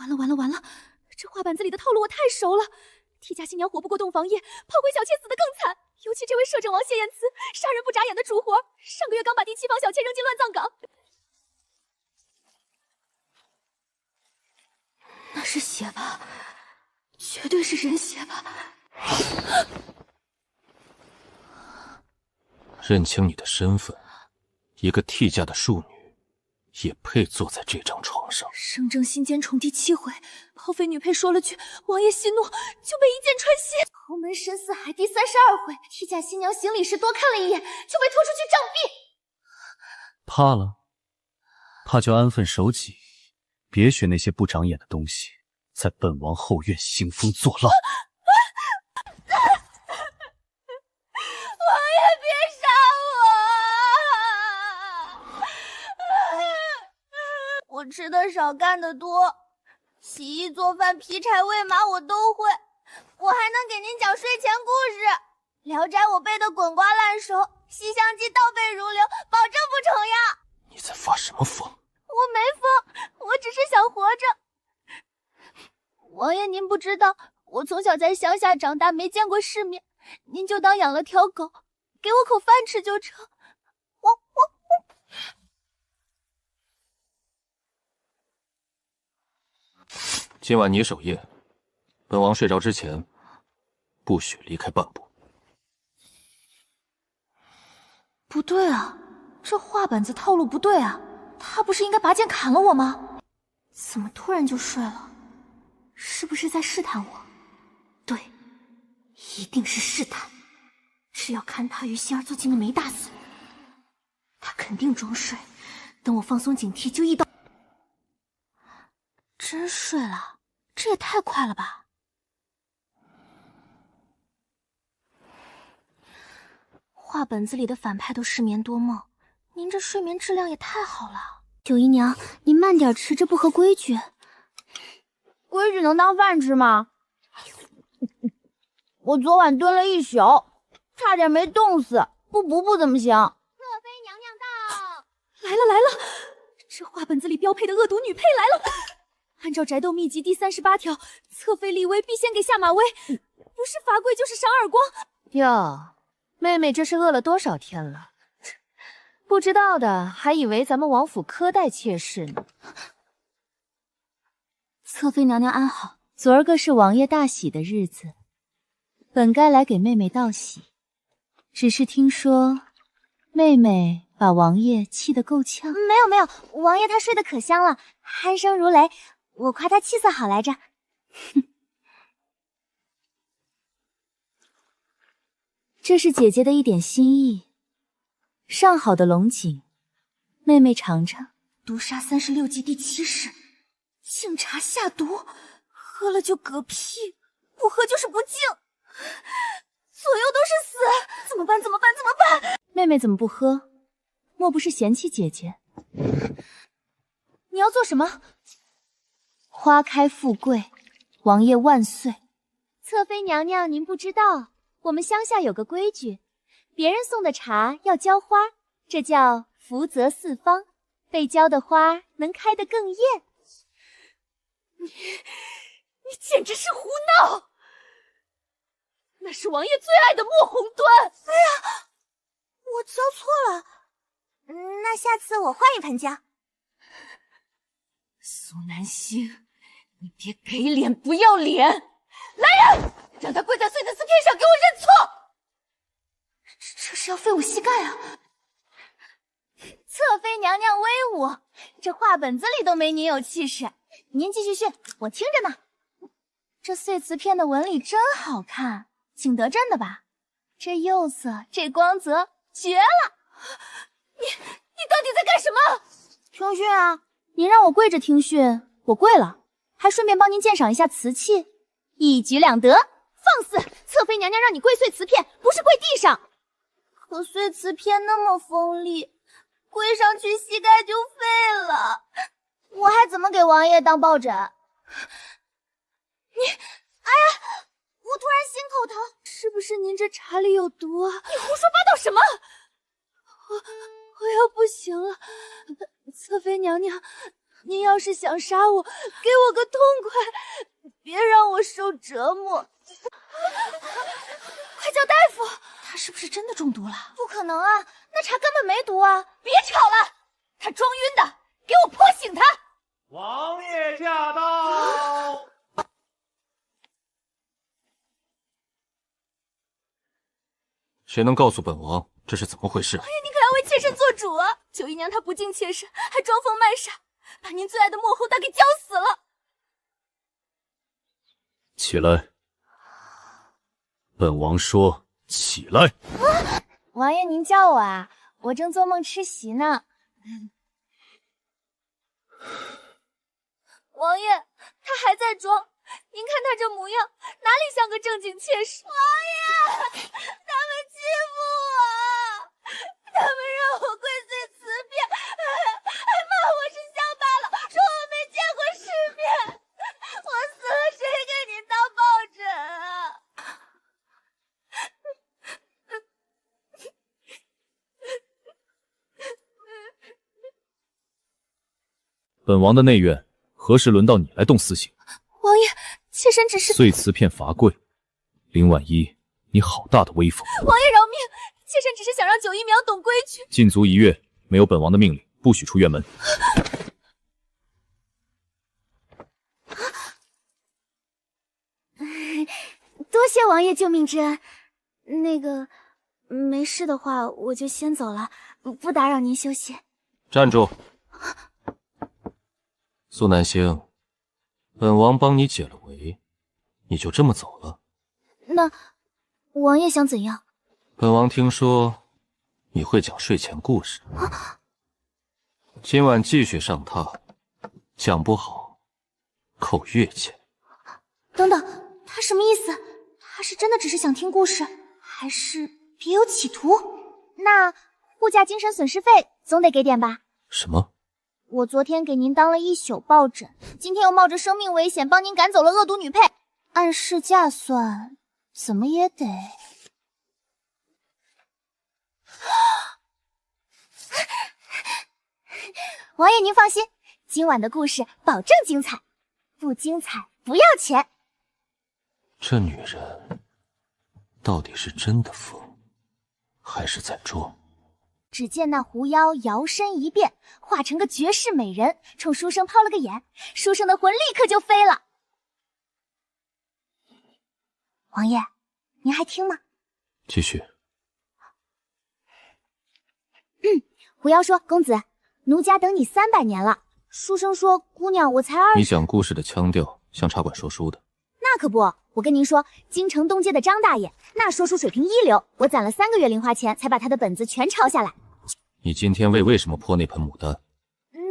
完了完了完了！这画板子里的套路我太熟了。替嫁新娘活不过洞房夜，炮灰小妾死得更惨。尤其这位摄政王谢延慈，杀人不眨眼的主活，上个月刚把第7房小妾扔进乱葬岗。那是血吧？绝对是人血吧！认清你的身份，一个替嫁的庶女，也配坐在这张床上。圣正心间宠第7回，炮妃女配说了句“王爷息怒”，就被一箭穿心。侯门深似海第32回，替嫁新娘行礼时多看了一眼，就被拖出去杖毙。怕了？怕就安分守己，别学那些不长眼的东西，在本王后院兴风作浪。王爷别杀我！我吃的少，干的多，洗衣做饭、劈柴喂马我都会。我还能给您讲睡前故事，《聊斋》我背得滚瓜烂熟，《西厢记》倒背如流，保证不重样。你在发什么疯？我没疯，我只是想活着。王爷您不知道，我从小在乡下长大，没见过世面，您就当养了条狗，给我口饭吃就成。今晚你守夜，本王睡着之前，不许离开半步。不对啊，这画板子套路不对啊，他不是应该拔剑砍了我吗？怎么突然就睡了？是不是在试探我？对，一定是试探。只要看他与心儿做尽了没大死，他肯定装睡，等我放松警惕就一刀。真睡了，这也太快了吧！画本子里的反派都失眠多梦，您这睡眠质量也太好了。九姨娘，您慢点吃，这不合规矩。规矩能当饭吃吗？我昨晚蹲了一宿，差点没冻死，不补补怎么行？侧妃娘娘到！来了来了，这画本子里标配的恶毒女配来了。按照宅斗秘籍第38条，侧妃立威必先给下马威，不是罚跪就是赏耳光。哟，妹妹这是饿了多少天了？不知道的还以为咱们王府苛待妾室呢。侧妃娘娘安好，昨儿个是王爷大喜的日子，本该来给妹妹道喜，只是听说妹妹把王爷气得够呛。没有没有，王爷他睡得可香了，鼾声如雷，我夸他气色好来着。这是姐姐的一点心意，上好的龙井，妹妹尝尝。毒杀36计第7式，敬茶下毒，喝了就嗝屁，不喝就是不敬，左右都是死，怎么办？怎么办？怎么办？妹妹怎么不喝？莫不是嫌弃姐姐？你要做什么？花开富贵，王爷万岁！侧妃娘娘，您不知道，我们乡下有个规矩，别人送的茶要浇花，这叫福泽四方，被浇的花能开得更艳。你简直是胡闹！那是王爷最爱的莫红端。哎呀，我浇错了。那下次我换一盆浇。苏南星，你别给脸不要脸！来人，让他跪在碎的瓷片上给我认错！这是要废我膝盖啊！侧妃娘娘威武，这画本子里都没您有气势。您继续训，我听着呢。这碎瓷片的纹理真好看，景德镇的吧？这釉色，这光泽，绝了！你到底在干什么？听训啊！您让我跪着听训，我跪了，还顺便帮您鉴赏一下瓷器，一举两得。放肆！侧妃娘娘让你跪碎瓷片，不是跪地上。可碎瓷片那么锋利，跪上去膝盖就废了。我还怎么给王爷当抱枕？哎呀，我突然心口疼，是不是您这茶里有毒啊？你胡说八道什么？我要不行了，侧妃娘娘，您要是想杀我，给我个痛快，别让我受折磨。快叫大夫！他是不是真的中毒了？不可能啊，那茶根本没毒啊！别吵了，他装晕的，给我泼醒他！王爷驾到！谁能告诉本王这是怎么回事？您可要为妾身做主啊！九姨娘她不敬妾身，还装疯卖傻，把您最爱的莫后大给浇死了。起来！本王说起来！王爷，您叫我啊？我正做梦吃席呢。王爷，他还在装，您看他这模样，哪里像个正经妾室？王爷，他们欺负我，他们让我跪碎瓷片，还骂我是乡巴佬，说我没见过世面。我死了，谁给您当抱枕啊？本王的内院何时轮到你来动私刑？王爷，妾身只是碎瓷片罚跪。林婉一，你好大的威风！王爷饶命，妾身只是想让九姨娘懂规矩。禁足1月，没有本王的命令，不许出院门。多谢王爷救命之恩。那个，没事的话，我就先走了，不打扰您休息。站住！苏南星，本王帮你解了围，你就这么走了？那王爷想怎样？本王听说你会讲睡前故事，今晚继续上榻，讲不好扣月钱。等等，他什么意思？他是真的只是想听故事，还是别有企图？那护驾精神损失费总得给点吧？什么？我昨天给您当了1宿抱枕，今天又冒着生命危险帮您赶走了恶毒女配，按市价算，怎么也得……王爷您放心，今晚的故事保证精彩，不精彩不要钱。这女人到底是真的疯，还是在装？只见那狐妖摇身一变，化成个绝世美人，冲书生抛了个眼，书生的魂立刻就飞了。王爷，您还听吗？继续。狐妖说：“公子，奴家等你300年了。”书生说：“姑娘，我才20。”你讲故事的腔调像茶馆说书的。那可不，我跟您说，京城东街的张大爷，那说书水平一流，我攒了3个月零花钱才把他的本子全抄下来。你今天为什么泼那盆牡丹？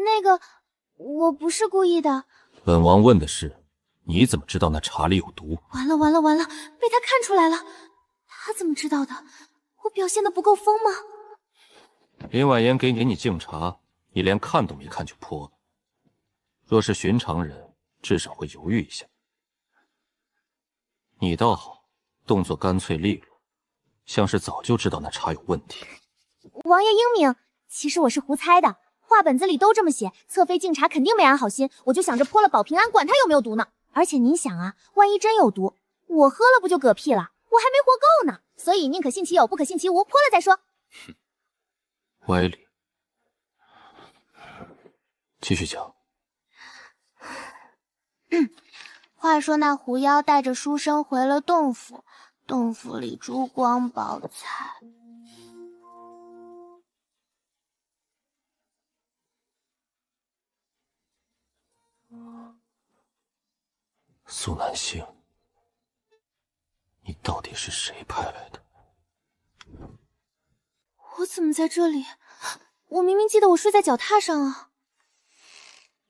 那个，我不是故意的。本王问的是，你怎么知道那茶里有毒？完了，被他看出来了。他怎么知道的？我表现的不够疯吗？林婉言给你敬茶，你连看都没看就泼了。若是寻常人，至少会犹豫一下。你倒好，动作干脆利落，像是早就知道那茶有问题。王爷英明，其实我是胡猜的，话本子里都这么写，侧妃敬茶肯定没安好心，我就想着泼了保平安，管他有没有毒呢。而且您想啊，万一真有毒，我喝了不就嗝屁了？我还没活够呢，所以宁可信其有，不可信其无，泼了再说。哼，歪理。继续讲。话说那狐妖带着书生回了洞府，洞府里珠光宝彩。苏南星，你到底是谁派来的？我怎么在这里？我明明记得我睡在脚踏上啊。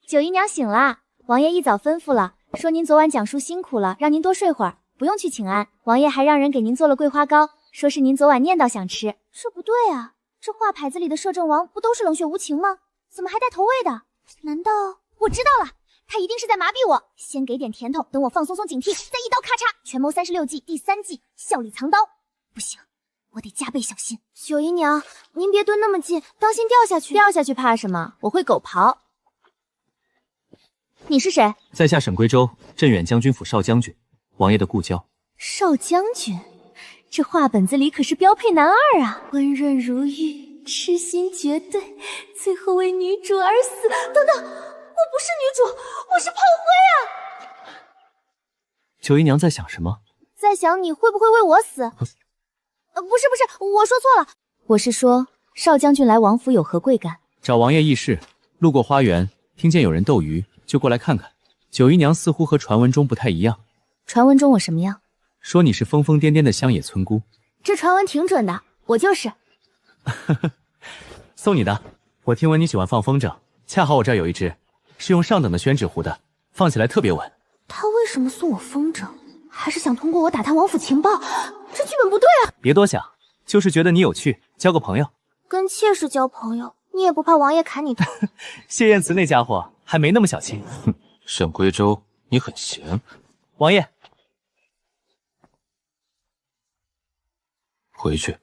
九姨娘醒了，王爷一早吩咐了，说您昨晚讲述辛苦了，让您多睡会儿，不用去请安。王爷还让人给您做了桂花糕，说是您昨晚念叨想吃。这不对啊，这画牌子里的摄政王不都是冷血无情吗？怎么还带投喂的？难道……我知道了，他一定是在麻痹我，先给点甜头，等我放松松警惕，再一刀咔嚓。权谋36计第3计，笑里藏刀。不行，我得加倍小心。九姨娘，您别蹲那么近，当心掉下去。掉下去怕什么？我会狗刨。你是谁？在下沈归州镇远将军府少将军，王爷的故交。少将军，这画本子里可是标配男二啊！温润如玉，痴心绝对，最后为女主而死。等等，我不是女主，我是炮灰啊！九姨娘在想什么？在想你会不会为我死？不是，我说错了，我是说少将军来王府有何贵干？找王爷议事，路过花园，听见有人斗鱼，就过来看看。九姨娘似乎和传闻中不太一样。传闻中我什么样？说你是疯疯癫癫的乡野村姑。这传闻挺准的，我就是。送你的。我听闻你喜欢放风筝，恰好我这儿有一只，是用上等的宣纸糊的，放起来特别稳。他为什么送我风筝？还是想通过我打探王府情报？这剧本不对啊！别多想，就是觉得你有趣，交个朋友。跟妾室交朋友，你也不怕王爷砍你头？谢燕慈那家伙还没那么小气。哼，沈归州，你很闲。王爷，回去，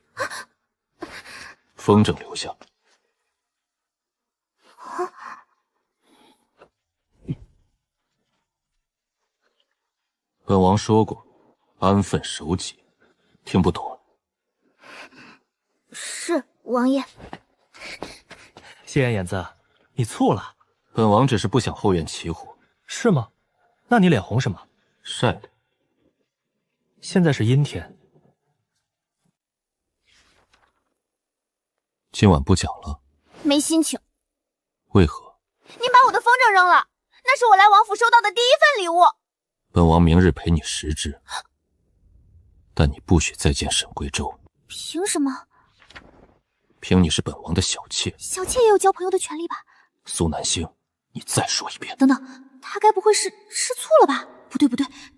风筝留下。本王说过，安分守己，听不懂？是王爷。谢燕子，你醋了？本王只是不想后院起火。是吗？那你脸红什么？晒的。现在是阴天。今晚不讲了。没心情。为何？您把我的风筝扔了，那是我来王府收到的第一份礼物。本王明日陪你10只，但你不许再见沈归州。凭什么？凭你是本王的小妾。小妾也有交朋友的权利吧？苏南星，你再说一遍。等等，他该不会是吃醋了吧？不对，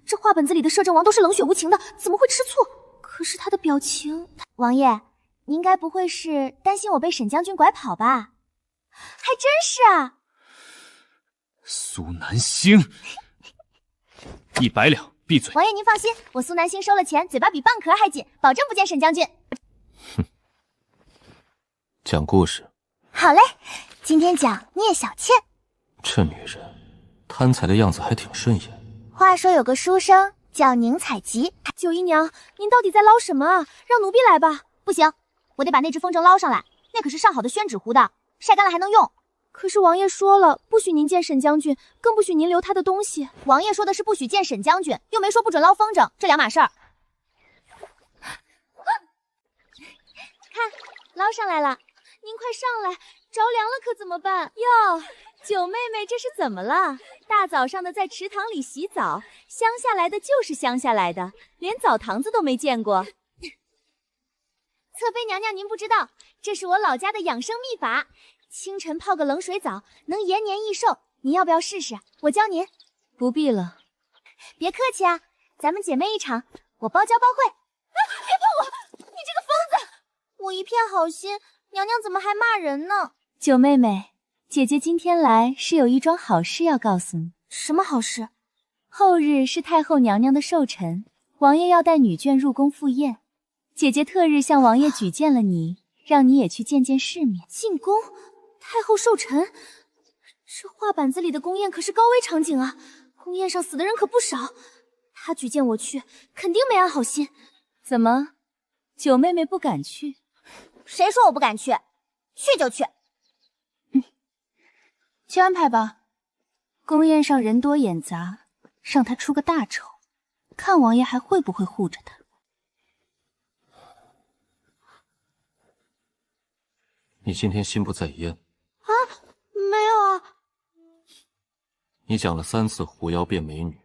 这画本子里的摄政王都是冷血无情的，怎么会吃醋？可是他的表情……王爷，您该不会是担心我被沈将军拐跑吧？还真是啊！苏南星，100两，闭嘴！王爷您放心，我苏南星收了钱，嘴巴比蚌壳还紧，保证不见沈将军。哼，讲故事。好嘞，今天讲聂小倩。这女人贪财的样子还挺顺眼。话说有个书生叫宁采吉。九姨娘，您到底在捞什么啊？让奴婢来吧。不行，我得把那只风筝捞上来，那可是上好的宣纸糊的，晒干了还能用。可是王爷说了，不许您见沈将军，更不许您留他的东西。王爷说的是不许见沈将军，又没说不准捞风筝，这两码事儿。看，捞上来了。您快上来，着凉了可怎么办？哟，九妹妹这是怎么了？大早上的在池塘里洗澡，乡下来的就是乡下来的，连澡堂子都没见过。侧妃娘娘您不知道，这是我老家的养生秘法。清晨泡个冷水澡，能延年益寿。您要不要试试？我教您。不必了。别客气啊，咱们姐妹一场，我包教包会。啊！别碰我！你这个疯子！我一片好心，娘娘怎么还骂人呢？九妹妹，姐姐今天来是有一桩好事要告诉你。什么好事？后日是太后娘娘的寿辰，王爷要带女眷入宫赴宴，姐姐特日向王爷举荐了你，让你也去见见世面。进宫？太后寿辰？这画板子里的宫宴可是高危场景啊，宫宴上死的人可不少。他举荐我去，肯定没安好心。怎么，九妹妹不敢去？谁说我不敢去？去就去。去安排吧。宫宴上人多眼杂，让他出个大丑，看王爷还会不会护着他。你今天心不在焉啊？没有啊。你讲了3次狐妖变美女，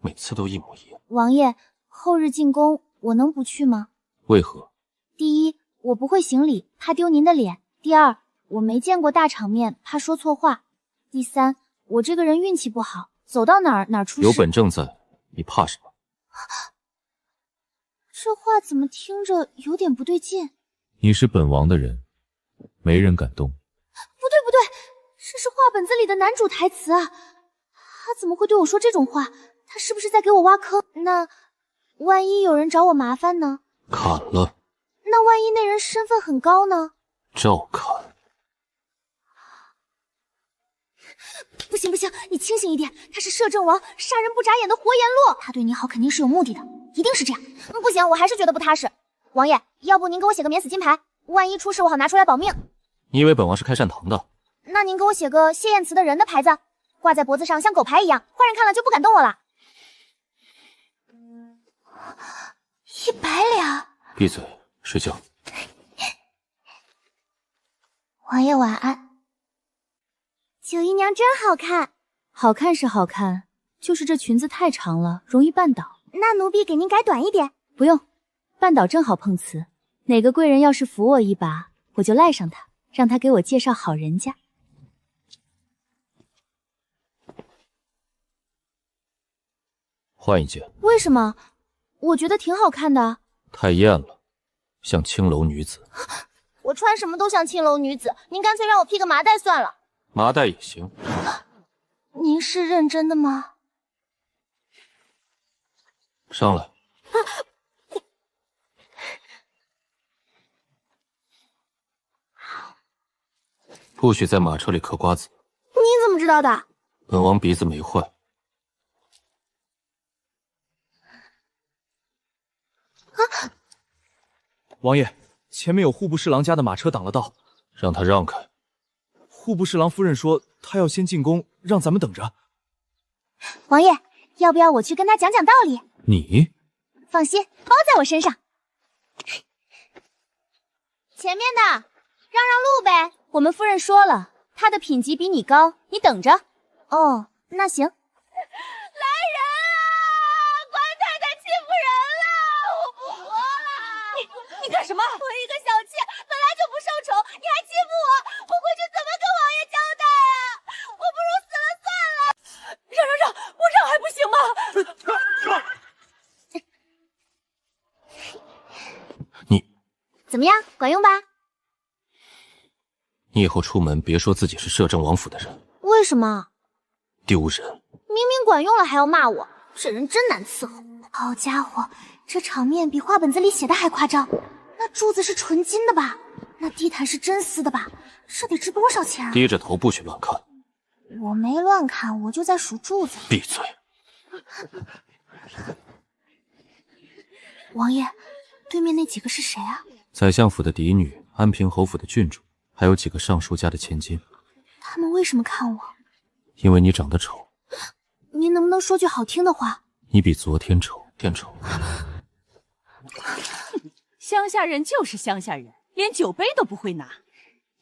每次都一模一样。王爷，后日进宫，我能不去吗？为何？第一，我不会行礼，怕丢您的脸；第二，我没见过大场面，怕说错话；第三，我这个人运气不好，走到哪儿出事。有本正在，你怕什么？这话怎么听着有点不对劲？你是本王的人，没人敢动。不对，这是画本子里的男主台词啊！他怎么会对我说这种话？他是不是在给我挖坑？那万一有人找我麻烦呢？砍了。那万一那人身份很高呢？照砍。不行不行，你清醒一点，他是摄政王，杀人不眨眼的活阎罗，他对你好肯定是有目的的，一定是这样。不行，我还是觉得不踏实。王爷，要不您给我写个免死金牌，万一出事我好拿出来保命。你以为本王是开善堂的？那您给我写个谢燕慈的人的牌子，挂在脖子上像狗牌一样，坏人看了就不敢动我了。100两。闭嘴，睡觉。王爷晚安。九姨娘真好看。好看是好看，就是这裙子太长了，容易绊倒。那奴婢给您改短一点。不用，绊倒正好碰瓷。哪个贵人要是扶我一把，我就赖上他，让他给我介绍好人家。换一件。为什么？我觉得挺好看的。太艳了，像青楼女子。我穿什么都像青楼女子，您干脆让我披个麻袋算了。麻袋也行。您是认真的吗？上来。不许在马车里嗑瓜子。你怎么知道的？本王鼻子没坏。王爷，前面有户部侍郎家的马车挡了道，让他让开。户部侍郎夫人说她要先进宫，让咱们等着。王爷，要不要我去跟他讲讲道理？你放心，包在我身上。前面的，让路呗。我们夫人说了，她的品级比你高，你等着。哦，那行。来人啊！官太太欺负人了，我不活了！你干什么？我一个小妾，本来就不受宠，你还欺负我，我回去怎么跟王爷交代啊？我不如死了算了。让，不让还不行吗？你怎么样，管用吧？你以后出门别说自己是摄政王府的人。为什么？丢人！明明管用了还要骂我，这人真难伺候。好家伙，这场面比画本子里写的还夸张。那柱子是纯金的吧？那地毯是真丝的吧？这得值多少钱啊？低着头不许乱看。我没乱看，我就在数柱子。闭嘴！王爷，对面那几个是谁啊？宰相府的嫡女，安平侯府的郡主，还有几个尚书家的千金。他们为什么看我？因为你长得丑。您能不能说句好听的话？你比昨天丑，天丑。乡下人就是乡下人，连酒杯都不会拿。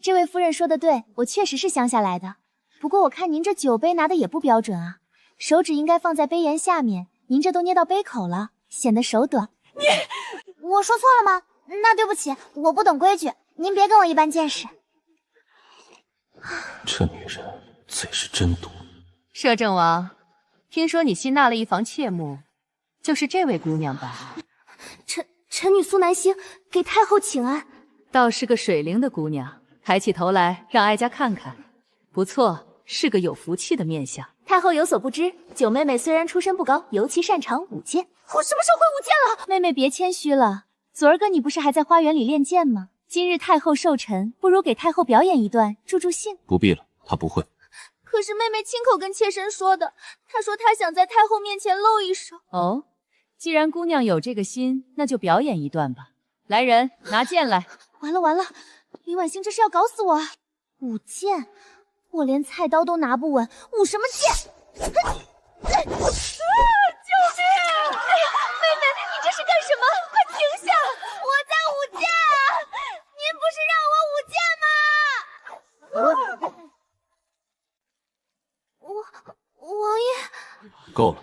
这位夫人说的对，我确实是乡下来的。不过我看您这酒杯拿的也不标准啊，手指应该放在杯沿下面，您这都捏到杯口了，显得手短。我说错了吗？那对不起，我不懂规矩，您别跟我一般见识。这女人嘴是真毒。摄政王，听说你新纳了一房妾幕，就是这位姑娘吧？臣女苏南星给太后请安。倒是个水灵的姑娘，抬起头来让哀家看看。不错，是个有福气的面相。太后有所不知，九妹妹虽然出身不高，尤其擅长舞剑。我什么时候会舞剑了？妹妹别谦虚了，昨儿个你不是还在花园里练剑吗？今日太后寿辰，不如给太后表演一段，助助兴。不必了，她不会。可是妹妹亲口跟妾身说的，她说她想在太后面前露一手。哦，既然姑娘有这个心，那就表演一段吧。来人，拿剑来！完了，林婉欣这是要搞死我啊！舞剑，我连菜刀都拿不稳，舞什么剑？救命！妹妹，你这是干什么？快停下！我在舞剑啊！您不是让我舞剑吗？王爷，够了。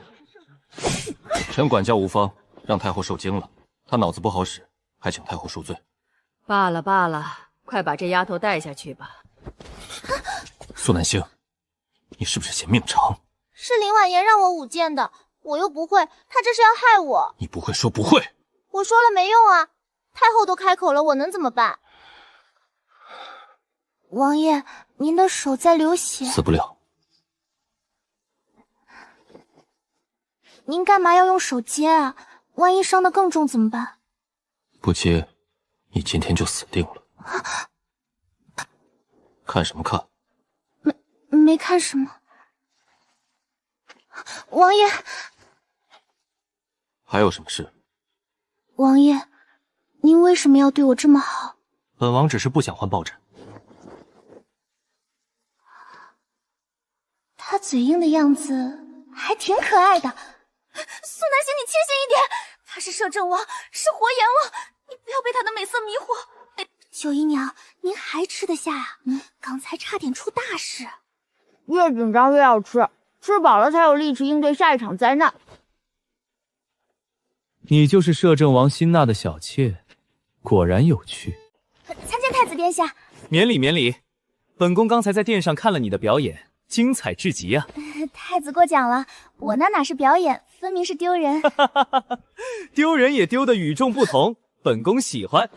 臣管教无方，让太后受惊了，她脑子不好使，还请太后恕罪。罢了，快把这丫头带下去吧。苏南星，你是不是嫌命长？是林婉言让我舞剑的，我又不会，她这是要害我。你不会说不会？我说了没用啊，太后都开口了，我能怎么办？王爷，您的手在流血。死不了。您干嘛要用手接啊？万一伤得更重怎么办？不接，你今天就死定了。看什么看？没看什么。王爷，还有什么事？王爷，您为什么要对我这么好？本王只是不想患抱枕。他嘴硬的样子还挺可爱的。苏南星，你清醒一点，他是摄政王，是活阎王，你不要被他的美色迷惑。九姨娘，您还吃得下啊？刚才差点出大事。越紧张越要吃，吃饱了才有力气应对下一场灾难。你就是摄政王辛纳的小妾，果然有趣。参见太子殿下。免礼免礼，本宫刚才在殿上看了你的表演，精彩至极啊！太子过奖了，我那哪是表演，分明是丢人。丢人也丢得与众不同，本宫喜欢。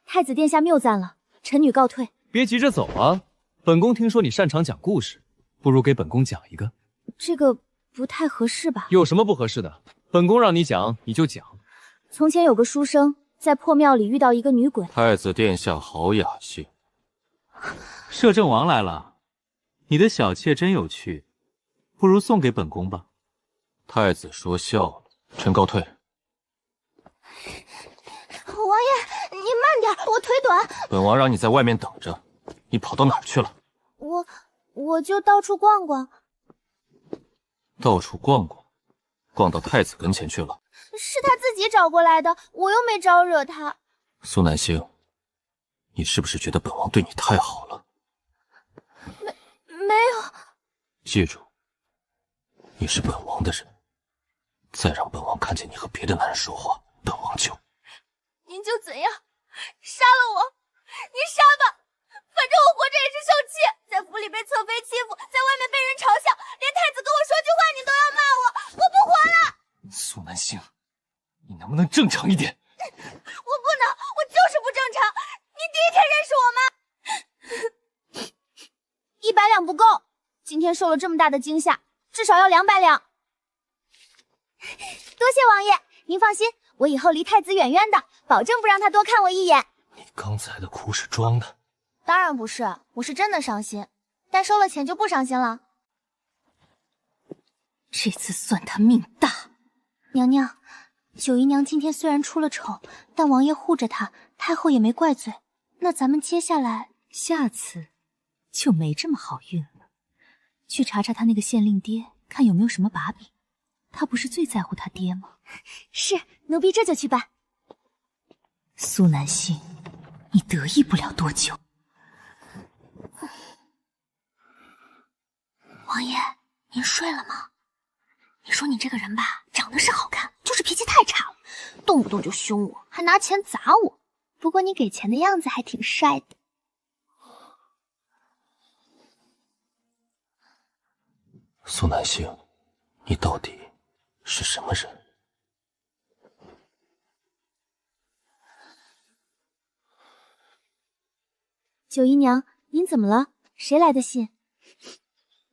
太子殿下谬赞了，臣女告退。别急着走啊，本宫听说你擅长讲故事，不如给本宫讲一个。这个不太合适吧？有什么不合适的？本宫让你讲你就讲。从前有个书生在破庙里遇到一个女鬼。太子殿下好雅兴。摄政王来了，你的小妾真有趣，不如送给本宫吧。太子说笑了，臣告退。王爷，你慢点，我腿短。本王让你在外面等着，你跑到哪儿去了？我就到处逛逛。到处逛逛，逛到太子跟前去了。是他自己找过来的，我又没招惹他。苏南星，你是不是觉得本王对你太好了？没有。记住，你是本王的人，再让本王看见你和别的男人说话，本王就……您就怎样，杀了我，您杀吧，反正我活着也是受气，在府里被侧妃欺负，在外面被人嘲笑，连太子跟我说句话你都要骂我，我不活了。苏南星，你能不能正常一点？我不能，我就是不正常。你第一天认识我吗？100两不够，今天受了这么大的惊吓，至少要200两。多谢王爷，您放心，我以后离太子远远的，保证不让他多看我一眼。你刚才的哭是装的？当然不是，我是真的伤心，但收了钱就不伤心了。这次算他命大。娘娘，九姨娘今天虽然出了丑，但王爷护着她，太后也没怪罪。那咱们接下来，下次就没这么好运了。去查查他那个县令爹，看有没有什么把柄。他不是最在乎他爹吗？是，奴婢这就去办。苏南星，你得意不了多久。王爷，您睡了吗？你说你这个人吧，长得是好看，就是脾气太差了，动不动就凶我，还拿钱砸我。不过你给钱的样子还挺帅的。苏南星，你到底是什么人？九姨娘，您怎么了？谁来的信？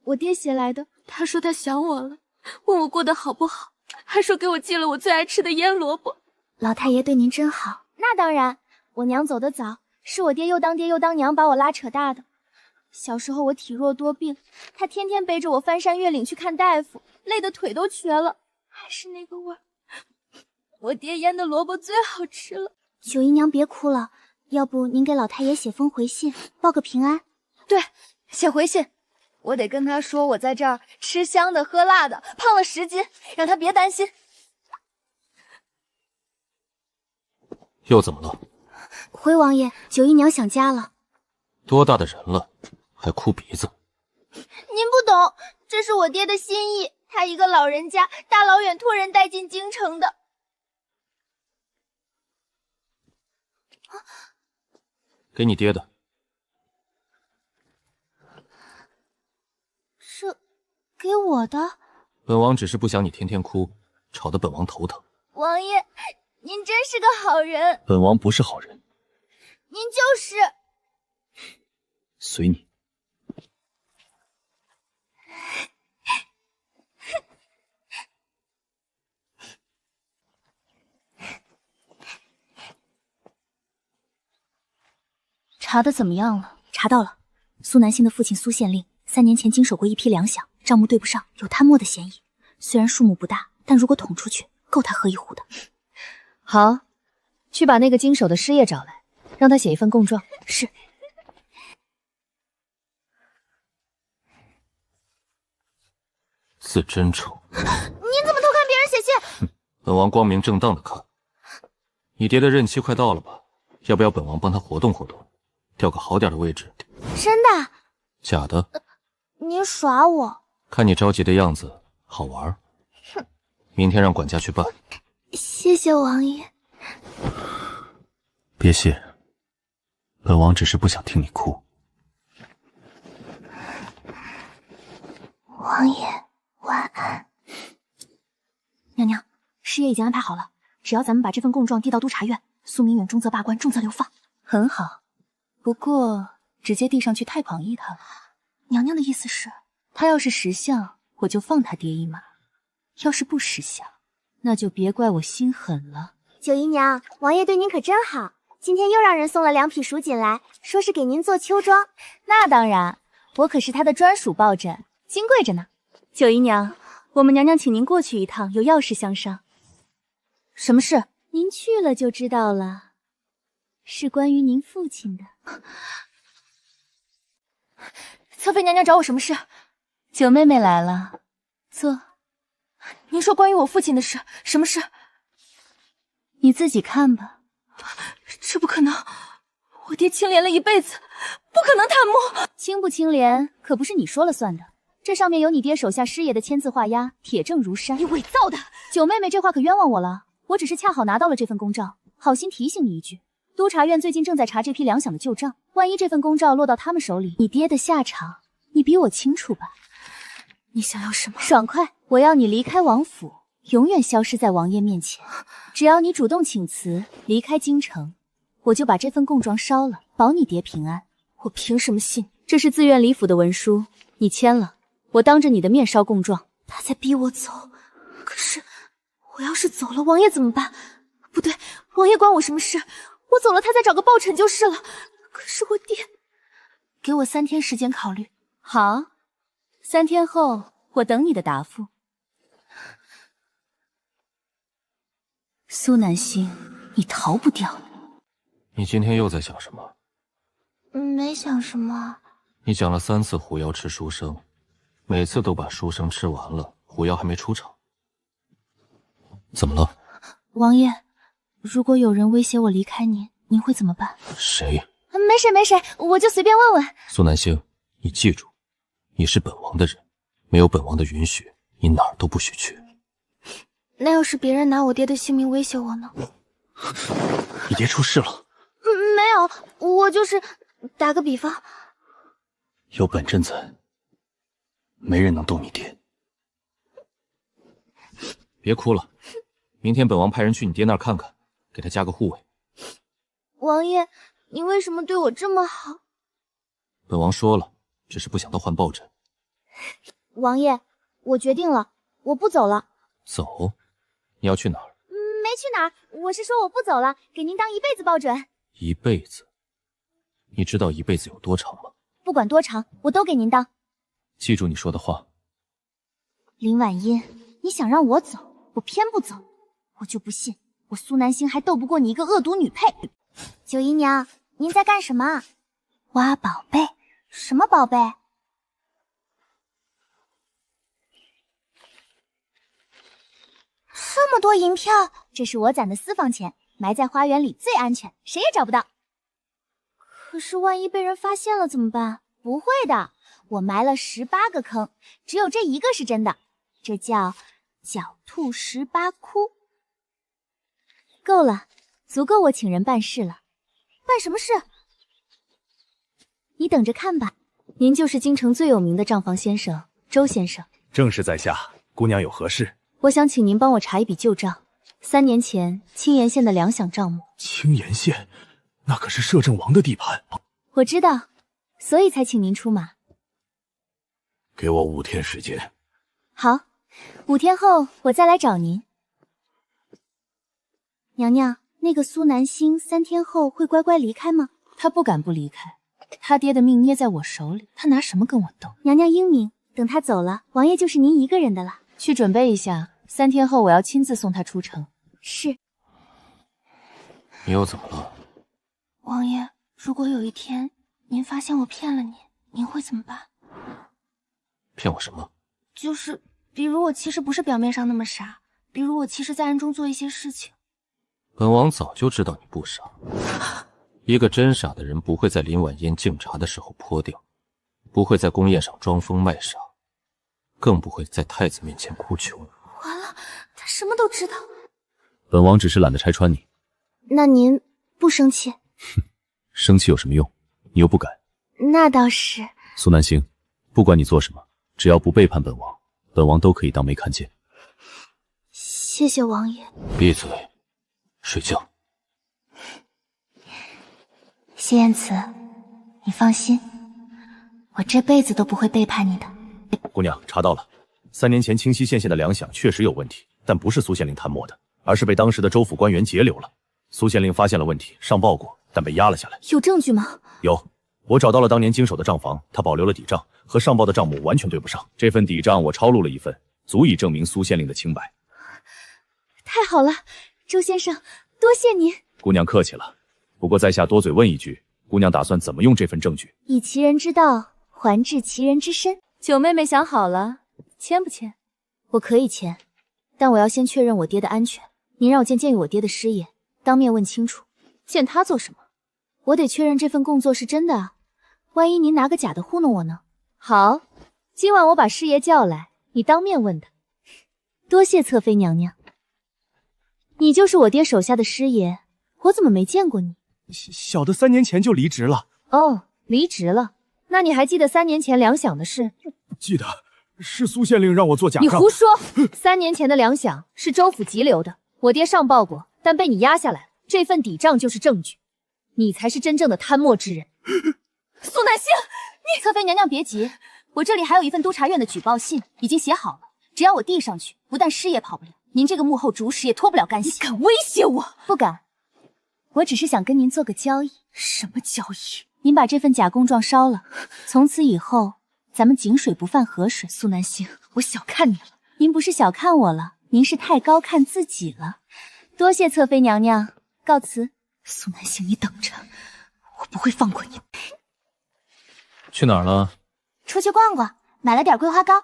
我爹写来的，他说他想我了，问我过得好不好，还说给我寄了我最爱吃的腌萝卜。老太爷对您真好。那当然，我娘走得早，是我爹又当爹又当娘把我拉扯大的。小时候我体弱多病，他天天背着我翻山越岭去看大夫，累得腿都瘸了，还是那个味儿。我爹腌的萝卜最好吃了。九姨娘别哭了，要不您给老太爷写封回信，报个平安。对，写回信，我得跟他说我在这儿吃香的喝辣的，胖了10斤，让他别担心。又怎么了？回王爷，九姨娘想家了。多大的人了，还哭鼻子？您不懂，这是我爹的心意，他一个老人家，大老远托人带进京城的。给你爹的。这给我的？本王只是不想你天天哭，吵得本王头疼。王爷，您真是个好人。本王不是好人。您就是。随你。查的怎么样了？查到了，苏南星的父亲苏县令3年前经手过一批粮饷，账目对不上，有贪墨的嫌疑。虽然数目不大，但如果捅出去，够他喝一壶的。好，去把那个经手的师爷找来，让他写一份供状。是。自珍宠。您怎么偷看别人写信？本王光明正当的看。你爹的任期快到了吧？要不要本王帮他活动活动，调个好点的位置？真的？假的？您耍我？看你着急的样子，好玩。哼，明天让管家去办。谢谢王爷。别谢，本王只是不想听你哭。王爷，晚安。娘娘，师爷已经安排好了，只要咱们把这份供状递到督察院，苏明远重则罢官，重则流放。很好，不过直接递上去太广义他了。娘娘的意思是，他要是识相，我就放他爹一马；要是不识相，那就别怪我心狠了。九姨娘，王爷对您可真好，今天又让人送了2匹蜀锦来，说是给您做秋装。那当然，我可是他的专属抱枕，金贵着呢。九姨娘，我们娘娘请您过去一趟，有要事相商。什么事？您去了就知道了，是关于您父亲的。侧妃娘娘找我什么事？九妹妹来了，坐。您说关于我父亲的事，什么事？你自己看吧。这不可能，我爹清廉了一辈子，不可能贪墨。清不清廉可不是你说了算的，这上面有你爹手下师爷的签字画押，铁证如山。你伪造的！九妹妹这话可冤枉我了，我只是恰好拿到了这份公诏，好心提醒你一句。督察院最近正在查这批粮饷的旧账，万一这份公诏落到他们手里，你爹的下场你比我清楚吧？你想要什么？爽快！我要你离开王府，永远消失在王爷面前。只要你主动请辞，离开京城，我就把这份供状烧了，保你爹平安。我凭什么信？这是自愿离府的文书，你签了，我当着你的面烧供状。他在逼我走，可是我要是走了，王爷怎么办？不对，王爷关我什么事？我走了，他再找个报臣就是了。可是我爹，给我3天时间考虑。好，3天后我等你的答复。苏南星，你逃不掉。你今天又在想什么？没想什么。你讲了3次狐妖吃书生，每次都把书生吃完了，狐妖还没出场。怎么了？王爷，如果有人威胁我离开您，您会怎么办？谁？没事没事，我就随便问问。苏南星，你记住，你是本王的人，没有本王的允许，你哪儿都不许去。那要是别人拿我爹的性命威胁我呢？你爹出事了？没有，我就是打个比方。有本朕在，没人能动你爹。别哭了，明天本王派人去你爹那儿看看，给他加个护卫。王爷，你为什么对我这么好？本王说了，只是不想他换抱枕。王爷，我决定了，我不走了。走？你要去哪儿？没去哪儿，我是说我不走了，给您当一辈子抱枕。一辈子？你知道一辈子有多长吗？不管多长，我都给您当。记住你说的话。林婉音，你想让我走，我偏不走，我就不信我苏南星还斗不过你一个恶毒女配。九姨娘，您在干什么？挖宝贝。什么宝贝？这么多银票，这是我攒的私房钱，埋在花园里最安全，谁也找不到。可是万一被人发现了怎么办？不会的，我埋了18个坑，只有这一个是真的，这叫狡兔18窟。够了，足够我请人办事了。办什么事？你等着看吧。您就是京城最有名的账房先生周先生。正是在下，姑娘有何事？我想请您帮我查一笔旧账，3年前青岩县的粮饷账目。青岩县，那可是摄政王的地盘。我知道，所以才请您出马。给我5天时间。好，5天后我再来找您。娘娘，那个苏南星3天后会乖乖离开吗？他不敢不离开，他爹的命捏在我手里，他拿什么跟我斗？娘娘英明，等他走了，王爷就是您一个人的了。去准备一下，3天后我要亲自送他出城。是。你又怎么了？王爷，如果有一天您发现我骗了你，您会怎么办？骗我什么？就是比如我其实不是表面上那么傻，比如我其实在暗中做一些事情。本王早就知道你不傻。一个真傻的人不会在林婉嫣敬茶的时候泼掉，不会在宫宴上装疯卖傻，更不会在太子面前哭穷。完了，他什么都知道。本王只是懒得拆穿你。那您不生气？生气有什么用？你又不改。那倒是。苏南星，不管你做什么，只要不背叛本王，本王都可以当没看见。谢谢王爷。闭嘴，睡觉。谢燕慈，你放心，我这辈子都不会背叛你的。姑娘，查到了，3年前清溪县的粮饷确实有问题，但不是苏县令贪墨的，而是被当时的州府官员截留了。苏县令发现了问题，上报过，但被压了下来。有证据吗？有，我找到了当年经手的账房，他保留了底账，和上报的账目完全对不上。这份底账我抄录了一份，足以证明苏县令的清白。太好了，周先生，多谢您。姑娘客气了，不过在下多嘴问一句，姑娘打算怎么用这份证据？以其人之道还治其人之身。九妹妹想好了，签不签？我可以签，但我要先确认我爹的安全。您让我见我爹的师爷，当面问清楚。见他做什么？我得确认这份供作是真的啊，万一您拿个假的糊弄我呢？好，今晚我把师爷叫来，你当面问他。多谢侧妃娘娘。你就是我爹手下的师爷，我怎么没见过你？小的3年前就离职了。哦，离职了？那你还记得3年前粮饷的事？记得，是苏县令让我做假账。你胡说！3年前的粮饷是州府急留的，我爹上报过，但被你压下来了。这份底账就是证据，你才是真正的贪墨之人。苏南星，你侧妃娘娘别急，我这里还有一份督察院的举报信，已经写好了，只要我递上去，不但师爷跑不了，您这个幕后主使也脱不了干系。你敢威胁我？不敢，我只是想跟您做个交易。什么交易？您把这份假供状烧了，从此以后咱们井水不犯河水。苏南星，我小看你了。您不是小看我了，您是太高看自己了。多谢侧妃娘娘，告辞。苏南星，你等着，我不会放过你。去哪儿了？出去逛逛，买了点桂花糕。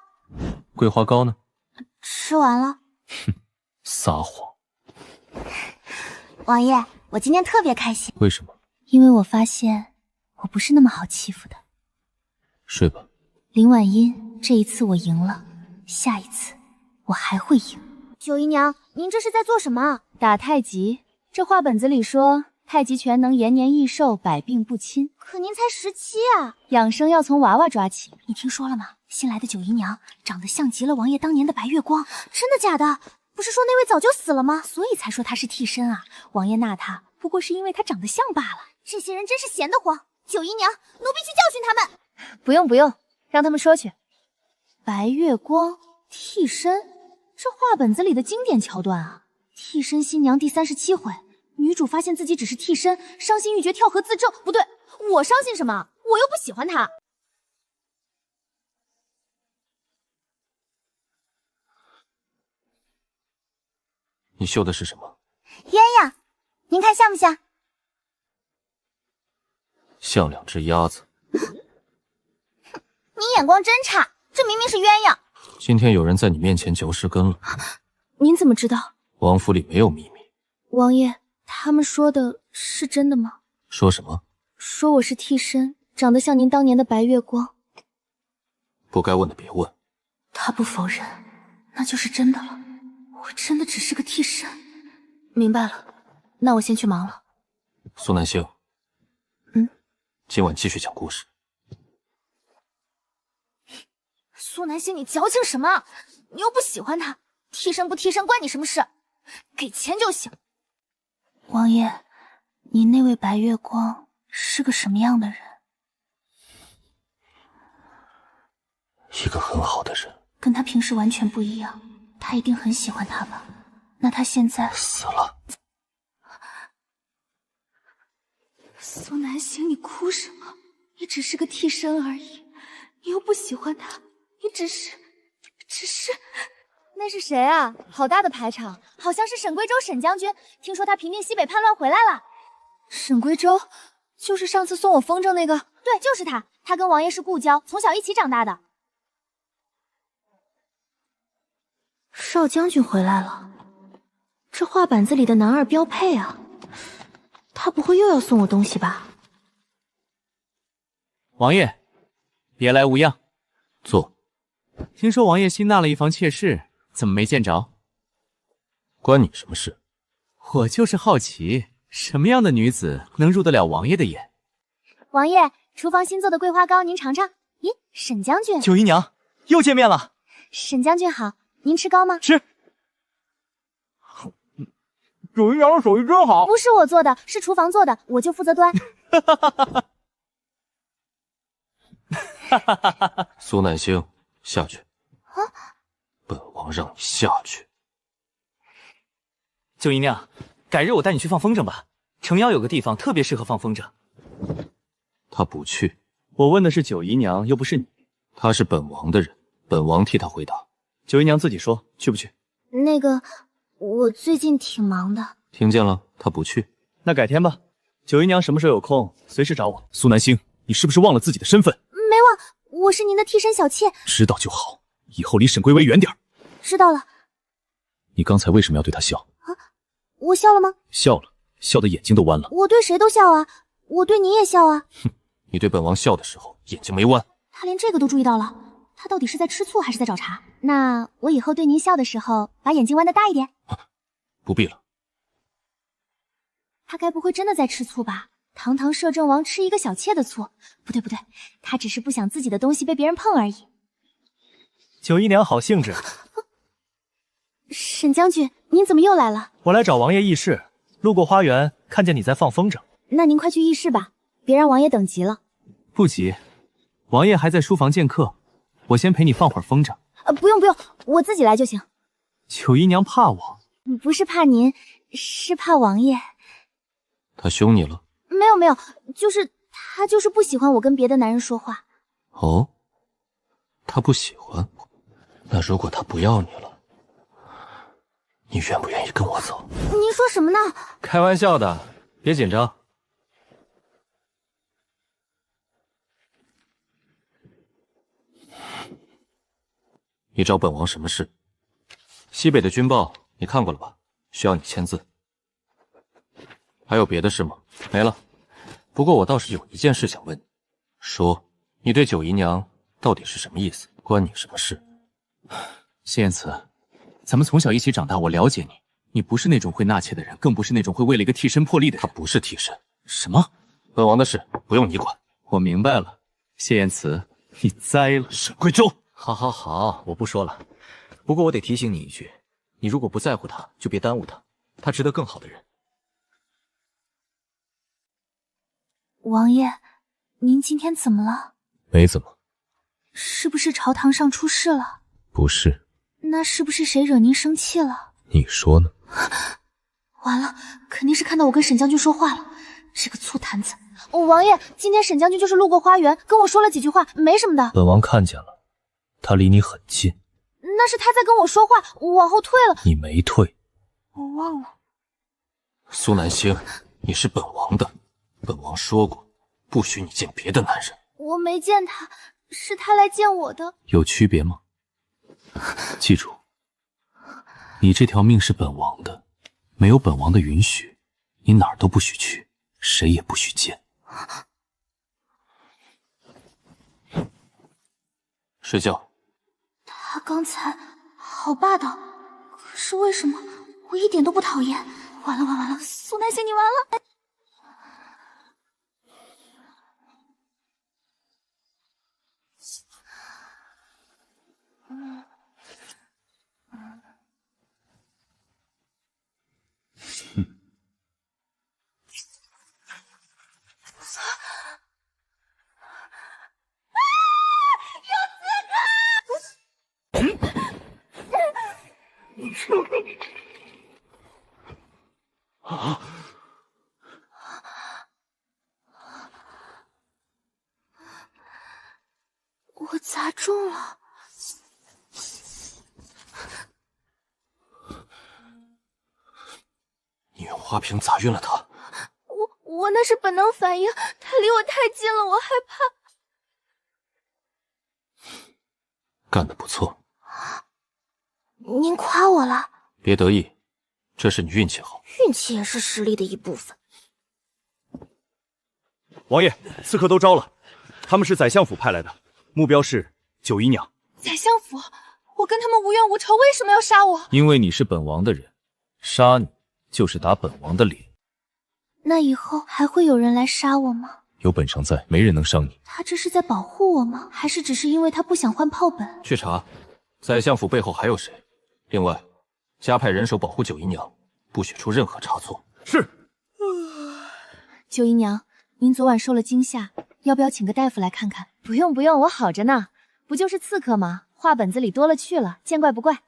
桂花糕呢？吃完了。哼，撒谎。王爷，我今天特别开心。为什么？因为我发现我不是那么好欺负的。睡吧。林婉音，这一次我赢了，下一次我还会赢。九姨娘，您这是在做什么？打太极。这话本子里说，太极拳能延年益寿，百病不侵。可您才17啊！养生要从娃娃抓起。你听说了吗？新来的九姨娘长得像极了王爷当年的白月光。真的假的？不是说那位早就死了吗？所以才说她是替身啊。王爷纳她不过是因为她长得像罢了。这些人真是闲得慌。九姨娘，奴婢去教训他们。不用不用，让他们说去。白月光替身，这话本子里的经典桥段啊。替身新娘第37回，女主发现自己只是替身，伤心欲绝，跳河自证。不对，我伤心什么？我又不喜欢他。你绣的是什么？鸳鸯，您看像不像？像2只鸭子。你眼光真差，这明明是鸳鸯。今天有人在你面前嚼舌根了。您怎么知道？王府里没有秘密。王爷，他们说的是真的吗？说什么？说我是替身，长得像您当年的白月光。不该问的别问。他不否认，那就是真的了。我真的只是个替身。明白了，那我先去忙了。苏南星。今晚继续讲故事。苏南星，你矫情什么？你又不喜欢他，替身不替身关你什么事？给钱就行。王爷，你那位白月光是个什么样的人？一个很好的人。跟他平时完全不一样，他一定很喜欢他吧？那他现在死了。苏南星，你哭什么？你只是个替身而已，你又不喜欢他，你只是……那是谁啊？好大的排场，好像是沈贵州沈将军。听说他平定西北叛乱回来了。沈贵州，就是上次送我风筝那个？对，就是他。他跟王爷是故交，从小一起长大的。少将军回来了，这画板子里的男二标配啊！他不会又要送我东西吧？王爷，别来无恙。坐。听说王爷新纳了一房妾室，怎么没见着？关你什么事？我就是好奇，什么样的女子能入得了王爷的眼？王爷，厨房新做的桂花糕，您尝尝。咦，沈将军，九姨娘又见面了。沈将军好，您吃糕吗？吃。九姨娘的手艺真好。不是我做的，是厨房做的，我就负责端。苏南星，下去。啊！本王让你下去。九姨娘，改日我带你去放风筝吧。城腰有个地方特别适合放风筝。他不去。我问的是九姨娘，又不是你。他是本王的人，本王替他回答。九姨娘自己说去不去？那个，我最近挺忙的。听见了，他不去。那改天吧。九姨娘什么时候有空，随时找我。苏南星，你是不是忘了自己的身份？没忘，我是您的替身小妾。知道就好，以后离沈归微远点。知道了。你刚才为什么要对他笑？啊，我笑了吗？笑了，笑的眼睛都弯了。我对谁都笑啊，我对你也笑啊。哼，你对本王笑的时候眼睛没弯。他连这个都注意到了，他到底是在吃醋还是在找茬？那我以后对您笑的时候，把眼睛弯得大一点。不必了。他该不会真的在吃醋吧？堂堂摄政王吃一个小妾的醋？不对不对，他只是不想自己的东西被别人碰而已。九姨娘好兴致。沈将军，您怎么又来了？我来找王爷议事，路过花园，看见你在放风筝。那您快去议事吧，别让王爷等急了。不急，王爷还在书房见客，我先陪你放会儿风筝。不用不用，我自己来就行。九姨娘怕我？不是怕您，是怕王爷。他凶你了？没有没有，他就是不喜欢我跟别的男人说话。哦，他不喜欢。那如果他不要你了，你愿不愿意跟我走？您说什么呢？开玩笑的，别紧张。你找本王什么事？西北的军报你看过了吧？需要你签字。还有别的事吗？没了。不过我倒是有一件事想问你，说你对九姨娘到底是什么意思？关你什么事？谢言辞，咱们从小一起长大，我了解你，你不是那种会纳妾的人，更不是那种会为了一个替身破例的人。他不是替身。什么？本王的事不用你管。我明白了，谢言辞，你栽了。沈贵州，好好好，我不说了。不过我得提醒你一句，你如果不在乎他，就别耽误他，他值得更好的人。王爷，您今天怎么了？没怎么。是不是朝堂上出事了？不是。那是不是谁惹您生气了？你说呢？完了，肯定是看到我跟沈将军说话了，这个醋坛子。王爷，今天沈将军就是路过花园，跟我说了几句话，没什么的。本王看见了，他离你很近。那是他在跟我说话，我往后退了。你没退。我忘了。苏南星，你是本王的，本王说过，不许你见别的男人。我没见他，是他来见我的。有区别吗？记住，你这条命是本王的，没有本王的允许，你哪儿都不许去，谁也不许见。睡觉。他刚才好霸道，可是为什么我一点都不讨厌？完了完了完了，苏南星你完了！我砸中了。花瓶砸晕了他。我那是本能反应，他离我太近了，我害怕。干得不错。您夸我了？别得意，这是你运气好。运气也是实力的一部分。王爷，刺客都招了，他们是宰相府派来的，目标是九姨娘。宰相府，我跟他们无冤无仇，为什么要杀我？因为你是本王的人，杀你就是打本王的脸。那以后还会有人来杀我吗？有本上在，没人能伤你。他这是在保护我吗？还是只是因为他不想换炮本？去查，宰相府背后还有谁？另外，加派人手保护九姨娘，不许出任何差错。是。九姨娘，您昨晚受了惊吓，要不要请个大夫来看看？不用不用，我好着呢，不就是刺客吗？话本子里多了去了，见怪不怪。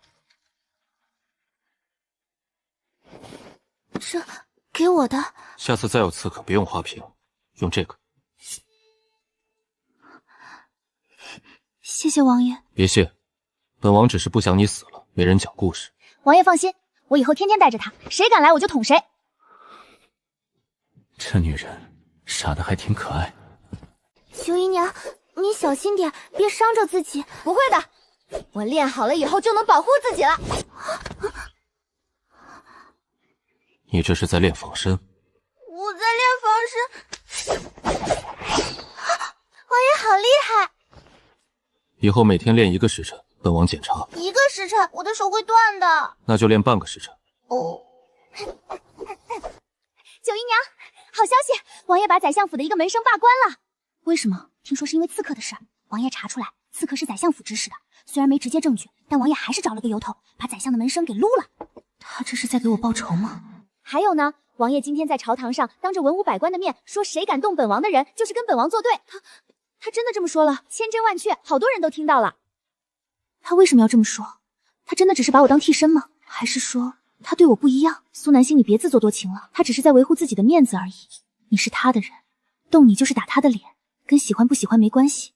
这给我的。下次再有刺客，别用花瓶，用这个。谢谢王爷。别谢，本王只是不想你死了，没人讲故事。王爷放心，我以后天天带着他，谁敢来我就捅谁。这女人傻得还挺可爱。九姨娘，你小心点，别伤着自己。不会的，我练好了以后就能保护自己了。你这是在练防身？我在练防身。王爷好厉害！以后每天练1个时辰，本王检查。1个时辰，我的手会断的。那就练半个时辰。哦。九姨娘，好消息，王爷把宰相府的一个门生罢官了。为什么？听说是因为刺客的事，王爷查出来，刺客是宰相府指使的。虽然没直接证据，但王爷还是找了个由头，把宰相的门生给撸了。他这是在给我报仇吗？还有呢，王爷今天在朝堂上当着文武百官的面说，谁敢动本王的人，就是跟本王作对。他真的这么说了，千真万确，好多人都听到了。他为什么要这么说？他真的只是把我当替身吗？还是说他对我不一样？苏南星，你别自作多情了，他只是在维护自己的面子而已。你是他的人，动你就是打他的脸，跟喜欢不喜欢没关系。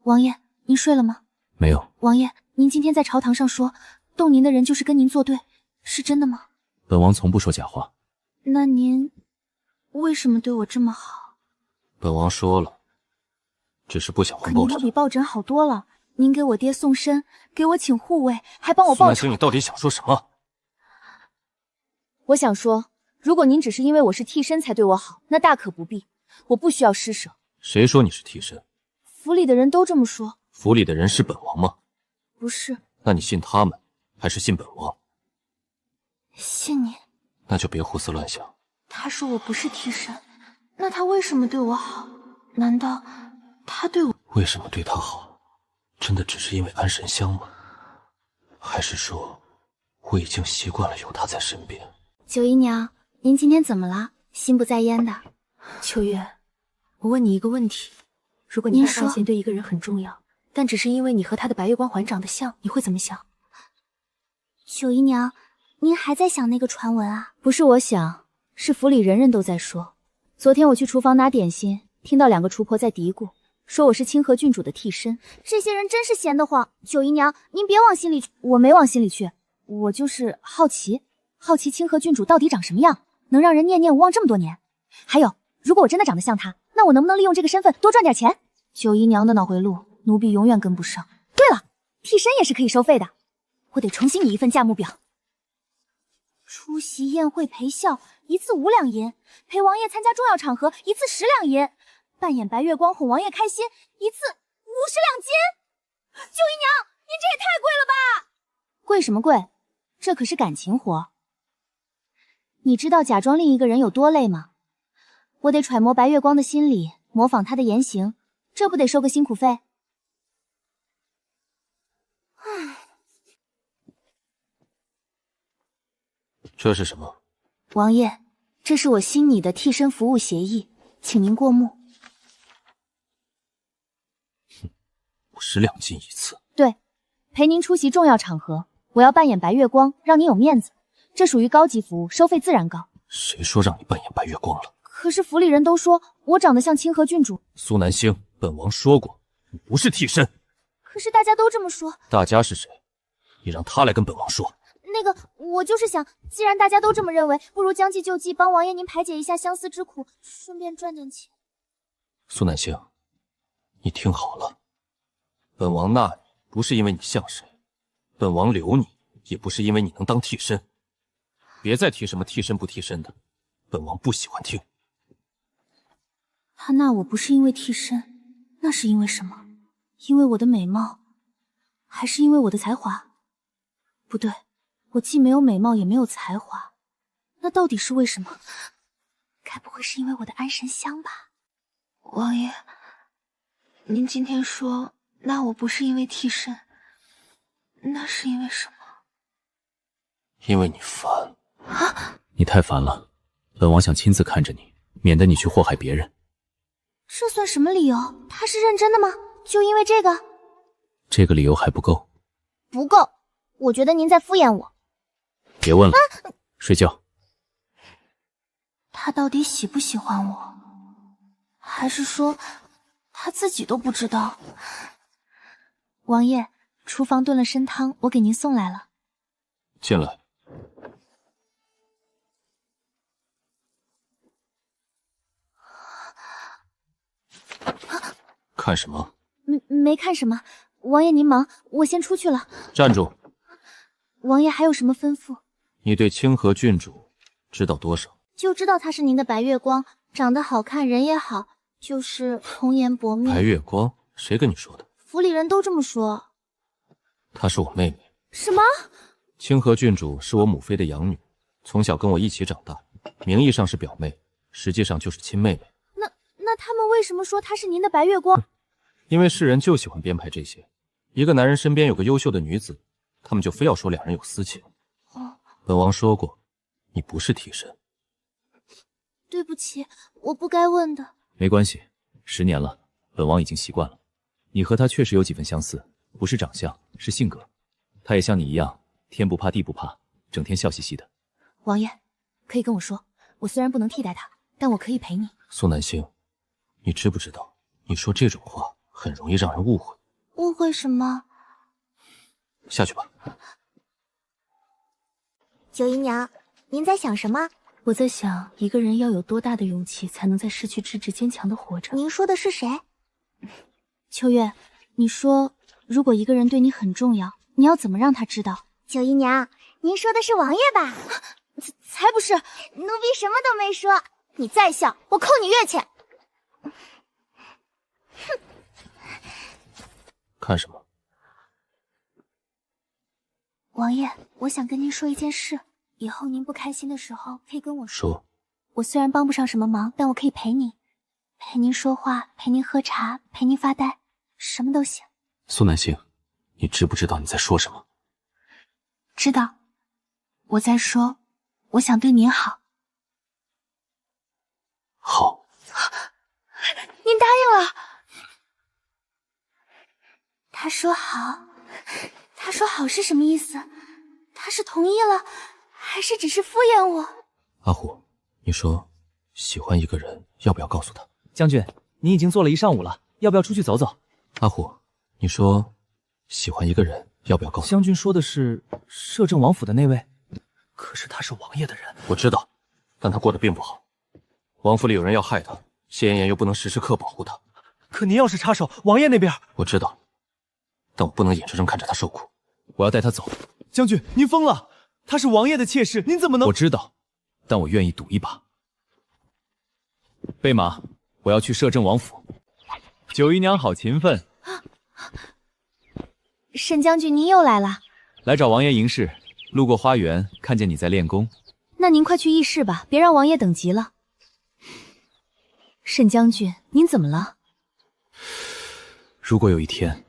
王爷，您睡了吗？没有。王爷，您今天在朝堂上说，动您的人就是跟您作对，是真的吗？本王从不说假话。那您为什么对我这么好？本王说了，只是不想还可您报仇。比报枕好多了。您给我爹送参，给我请护卫，还帮我报仇。苏南星，你到底想说什么？我想说，如果您只是因为我是替身才对我好，那大可不必，我不需要施舍。谁说你是替身？府里的人都这么说。府里的人是本王吗？不是。那你信他们，还是信本王？信你。那就别胡思乱想。他说我不是替身，那他为什么对我好？难道他对我……为什么对他好？真的只是因为安神香吗？还是说我已经习惯了有他在身边？九姨娘，您今天怎么了？心不在焉的。秋月，我问你一个问题：如果你的爱情对一个人很重要，但只是因为你和他的白月光环长得像，你会怎么想？九姨娘，您还在想那个传闻啊？不是我想，是府里人人都在说。昨天我去厨房拿点心，听到2个厨婆在嘀咕，说我是清河郡主的替身。这些人真是闲得慌。九姨娘，您别往心里去。我没往心里去，我就是好奇清河郡主到底长什么样，能让人念念无忘这么多年。还有，如果我真的长得像她，那我能不能利用这个身份多赚点钱？九姨娘的脑回路，奴婢永远跟不上。对了，替身也是可以收费的，我得重新拟一份价目表。出席宴会陪笑1次5两银，陪王爷参加重要场合1次10两银，扮演白月光哄王爷开心1次50两金。九姨娘，您这也太贵了吧！贵什么贵？这可是感情活。你知道假装另一个人有多累吗？我得揣摩白月光的心理，模仿他的言行，这不得收个辛苦费？这是什么？王爷，这是我新拟的替身服务协议，请您过目。50两金1次。对，陪您出席重要场合，我要扮演白月光，让您有面子。这属于高级服务，收费自然高。谁说让你扮演白月光了？可是府里人都说我长得像清河郡主。苏南星，本王说过，你不是替身。可是大家都这么说。大家是谁？你让他来跟本王说。那个，我就是想，既然大家都这么认为，不如将计就计，帮王爷您排解一下相思之苦，顺便赚点钱。苏南星，你听好了，本王纳你不是因为你像谁，本王留你也不是因为你能当替身。别再提什么替身不替身的，本王不喜欢听。他纳我不是因为替身，那是因为什么？因为我的美貌，还是因为我的才华？不对，我既没有美貌，也没有才华，那到底是为什么？该不会是因为我的安神香吧？王爷，您今天说纳我不是因为替身，那是因为什么？因为你烦。你太烦了，本王想亲自看着你，免得你去祸害别人。这算什么理由？他是认真的吗？就因为这个？这个理由还不够。不够，我觉得您在敷衍我。别问了，睡觉。他到底喜不喜欢我？还是说他自己都不知道？王爷，厨房炖了参汤，我给您送来了。进来。看什么？没看什么。王爷您忙，我先出去了。站住！王爷还有什么吩咐？你对清河郡主知道多少？就知道她是您的白月光，长得好看，人也好，就是红颜薄命。白月光？谁跟你说的？府里人都这么说。她是我妹妹。什么？清河郡主是我母妃的养女，从小跟我一起长大，名义上是表妹，实际上就是亲妹妹。那他们为什么说她是您的白月光？因为世人就喜欢编排这些。一个男人身边有个优秀的女子，他们就非要说两人有私情。本王说过，你不是替身。对不起，我不该问的。没关系，10年了，本王已经习惯了。你和他确实有几分相似，不是长相，是性格。他也像你一样，天不怕地不怕，整天笑嘻嘻的。王爷，可以跟我说，我虽然不能替代他，但我可以陪你。苏南星，你知不知道，你说这种话很容易让人误会。误会什么？下去吧。九姨娘，您在想什么？我在想，一个人要有多大的勇气，才能在失去之际坚强的活着？您说的是谁？秋月，你说，如果一个人对你很重要，你要怎么让他知道？九姨娘，您说的是王爷吧？才不是，奴婢什么都没说。你再笑，我扣你月钱。哼！看什么？王爷，我想跟您说一件事，以后您不开心的时候可以跟我说。说。我虽然帮不上什么忙，但我可以陪您，陪您说话，陪您喝茶，陪您发呆，什么都行。苏南星，你知不知道你在说什么？知道，我在说，我想对您好。好。您答应了。他说好，他说好是什么意思？他是同意了，还是只是敷衍我？阿虎，你说喜欢一个人要不要告诉他？将军，你已经坐了一上午了，要不要出去走走？阿虎，你说喜欢一个人要不要告诉他？将军说的是摄政王府的那位，可是他是王爷的人。我知道，但他过得并不好。王府里有人要害他，谢妍妍又不能时时刻保护他。可您要是插手，王爷那边……我知道，但我不能眼睁睁看着他受苦。我要带他走。将军，您疯了！他是王爷的妾室，您怎么能……我知道，但我愿意赌一把。备马，我要去摄政王府。九姨娘好勤奋。沈将军，您又来了。来找王爷营事，路过花园，看见你在练功。那您快去议事吧，别让王爷等急了。沈将军，您怎么了？如果有一天，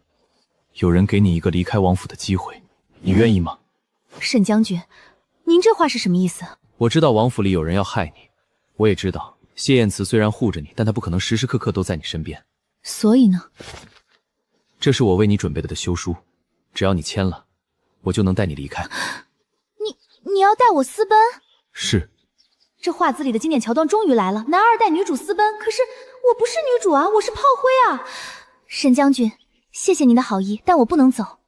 有人给你一个离开王府的机会，你愿意吗？沈将军，您这话是什么意思？我知道王府里有人要害你，我也知道谢燕慈虽然护着你，但她不可能时时刻刻都在你身边。所以呢？这是我为你准备的休书，只要你签了，我就能带你离开。你要带我私奔？是。这画子里的经典桥段终于来了，男二带女主私奔，可是我不是女主啊，我是炮灰啊！沈将军，谢谢您的好意，但我不能走。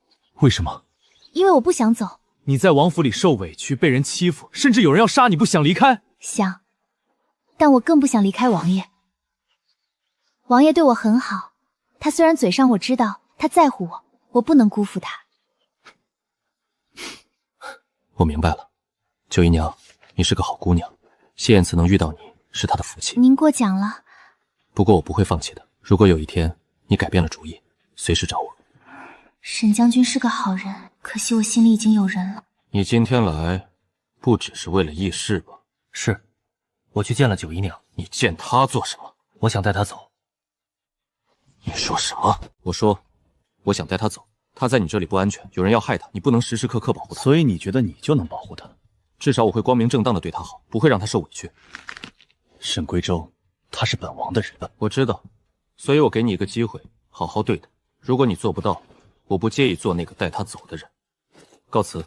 为什么？因为我不想走，你在王府里受委屈，被人欺负，甚至有人要杀你，不想离开？想，但我更不想离开王爷。王爷对我很好，他虽然嘴上我知道他在乎我，我不能辜负他。我明白了，九姨娘，你是个好姑娘，谢燕慈能遇到你是她的福气。您过奖了。不过我不会放弃的，如果有一天你改变了主意，随时找我。沈将军是个好人，可惜我心里已经有人了。你今天来，不只是为了议事吧？是，我去见了九姨娘。你见她做什么？我想带她走。你说什么？我说，我想带她走。她在你这里不安全，有人要害她，你不能时时刻刻保护她。所以你觉得你就能保护她？至少我会光明正当的对她好，不会让她受委屈。沈贵州，他是本王的人。我知道，所以我给你一个机会，好好对她。如果你做不到，我不介意做那个带她走的人。告辞。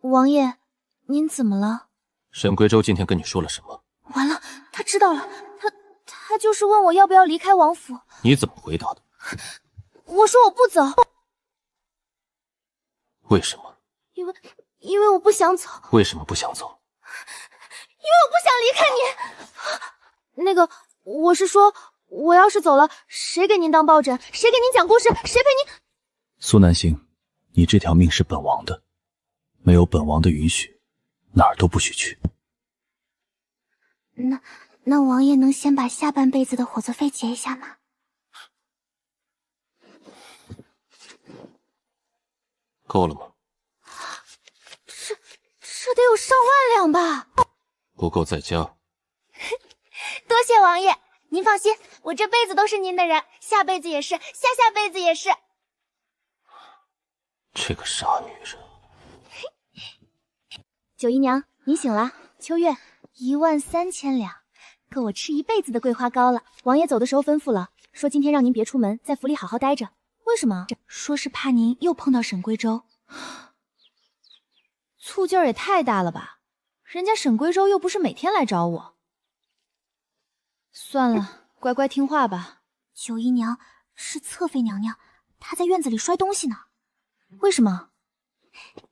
王爷，您怎么了？沈贵州今天跟你说了什么？完了，他知道了，他就是问我要不要离开王府。你怎么回答的？我说我不走。为什么？因为我不想走。为什么不想走？因为我不想离开你。那个，我是说，我要是走了，谁给您当抱枕？谁给您讲故事？谁陪您？苏南星，你这条命是本王的，没有本王的允许，哪儿都不许去。那王爷能先把下半辈子的伙作费结一下吗？够了吗？这得有上万两吧？不够再加。多谢王爷，您放心，我这辈子都是您的人，下辈子也是，下下辈子也是。这个傻女人。九姨娘，您醒了。秋月，13000两，够我吃一辈子的桂花糕了。王爷走的时候吩咐了，说今天让您别出门，在府里好好待着。为什么？说是怕您又碰到沈贵州。醋劲儿也太大了吧！人家沈贵州又不是每天来找我。算了，乖乖听话吧。九姨娘是侧妃娘娘，她在院子里摔东西呢。为什么？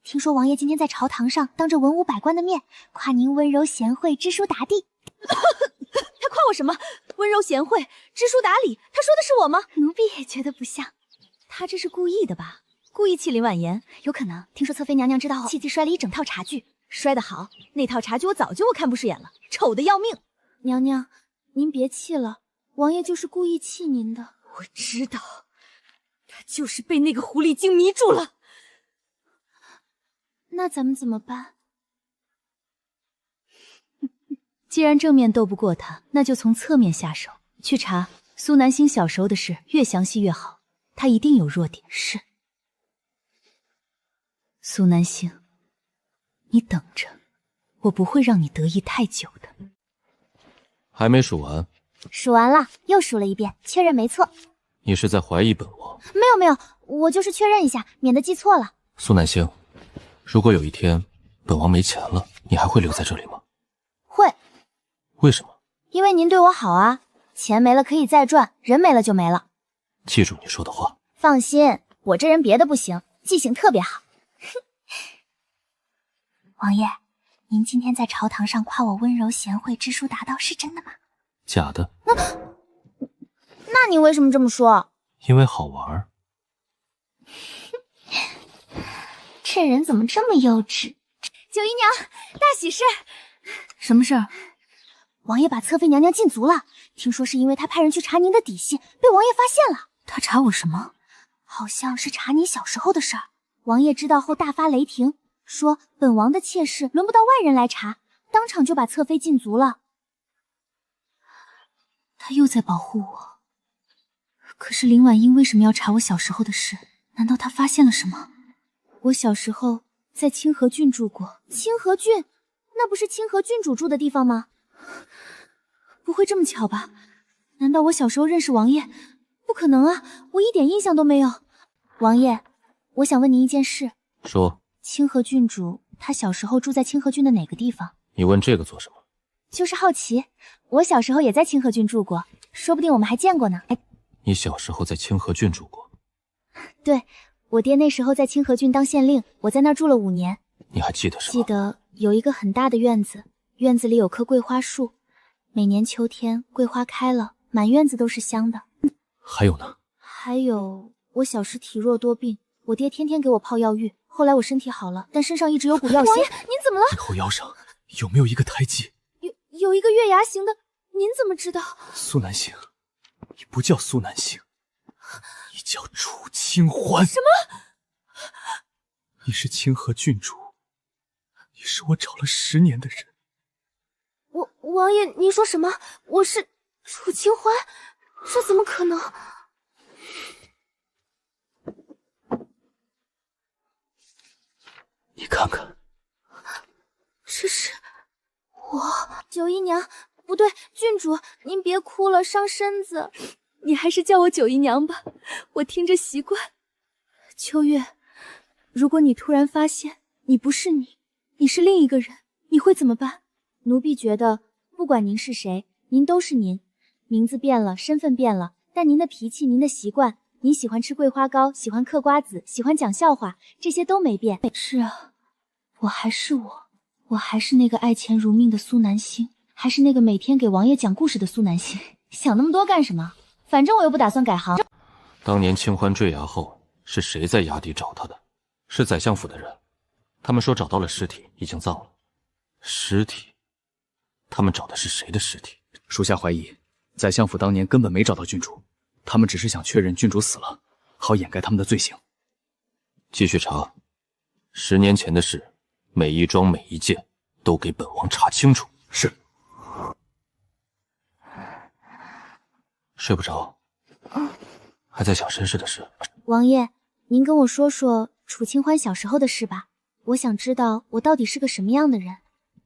听说王爷今天在朝堂上当着文武百官的面夸您温柔贤惠、知书达理。他夸我什么？温柔贤惠、知书达理？他说的是我吗？奴婢也觉得不像。他这是故意的吧？故意气林婉言？有可能。听说侧妃娘娘知道后，弃机摔了一整套茶具，摔得好。那套茶具我早就看不顺眼了，丑得要命。娘娘，您别气了，王爷就是故意气您的。我知道，他就是被那个狐狸精迷住了。那咱们怎么办？既然正面斗不过他，那就从侧面下手，去查苏南星小时候的事，越详细越好。他一定有弱点。是。苏南星，你等着，我不会让你得意太久的。还没数完。数完了，又数了一遍，确认没错。你是在怀疑本王？没有，我就是确认一下，免得记错了。苏南星，如果有一天本王没钱了，你还会留在这里吗？会。为什么？因为您对我好啊，钱没了可以再赚，人没了就没了。记住你说的话。放心，我这人别的不行，记性特别好。王爷，您今天在朝堂上夸我温柔贤惠、知书达道，是真的吗？假的。那你为什么这么说？因为好玩。这人怎么这么幼稚？九姨娘，大喜事！什么事儿？王爷把侧妃娘娘禁足了，听说是因为他派人去查您的底细，被王爷发现了。他查我什么？好像是查你小时候的事儿。王爷知道后大发雷霆，说本王的妾室轮不到外人来查，当场就把侧妃禁足了。他又在保护我。可是林婉英为什么要查我小时候的事？难道他发现了什么？我小时候在清河郡住过。清河郡？那不是清河郡主住的地方吗？不会这么巧吧？难道我小时候认识王爷？不可能啊，我一点印象都没有。王爷，我想问您一件事。说。清河郡主她小时候住在清河郡的哪个地方？你问这个做什么？就是好奇，我小时候也在清河郡住过，说不定我们还见过呢。你小时候在清河郡住过？对，我爹那时候在清河郡当县令，我在那儿住了5年。你还记得什么？记得有一个很大的院子，院子里有棵桂花树，每年秋天桂花开了，满院子都是香的。还有呢？还有，我小时体弱多病，我爹天天给我泡药浴，后来我身体好了，但身上一直有股药腥。王爷，您怎么了？你后腰上有没有一个胎记？有一个月牙形的，您怎么知道？苏南星，你不叫苏南星，你叫楚清欢。什么？你是清河郡主，你是我找了10年的人。王爷，您说什么？我是楚清欢？这怎么可能？你看看，这是我九姨娘，不对，郡主，您别哭了，伤身子。你还是叫我九姨娘吧，我听着习惯。秋月，如果你突然发现你不是你，你是另一个人，你会怎么办？奴婢觉得，不管您是谁，您都是您。名字变了，身份变了，但您的脾气、您的习惯，您喜欢吃桂花糕，喜欢嗑瓜子，喜欢讲笑话，这些都没变。是啊，我还是我，我还是那个爱钱如命的苏南星，还是那个每天给王爷讲故事的苏南星。想那么多干什么？反正我又不打算改行。当年清欢坠崖后，是谁在崖底找他的？是宰相府的人。他们说找到了尸体，已经葬了。尸体？他们找的是谁的尸体？属下怀疑，宰相府当年根本没找到郡主，他们只是想确认郡主死了，好掩盖他们的罪行。继续查，10年前的事，每一桩每一件都给本王查清楚。是。睡不着，还在想身世的事。王爷，您跟我说说楚清欢小时候的事吧，我想知道我到底是个什么样的人。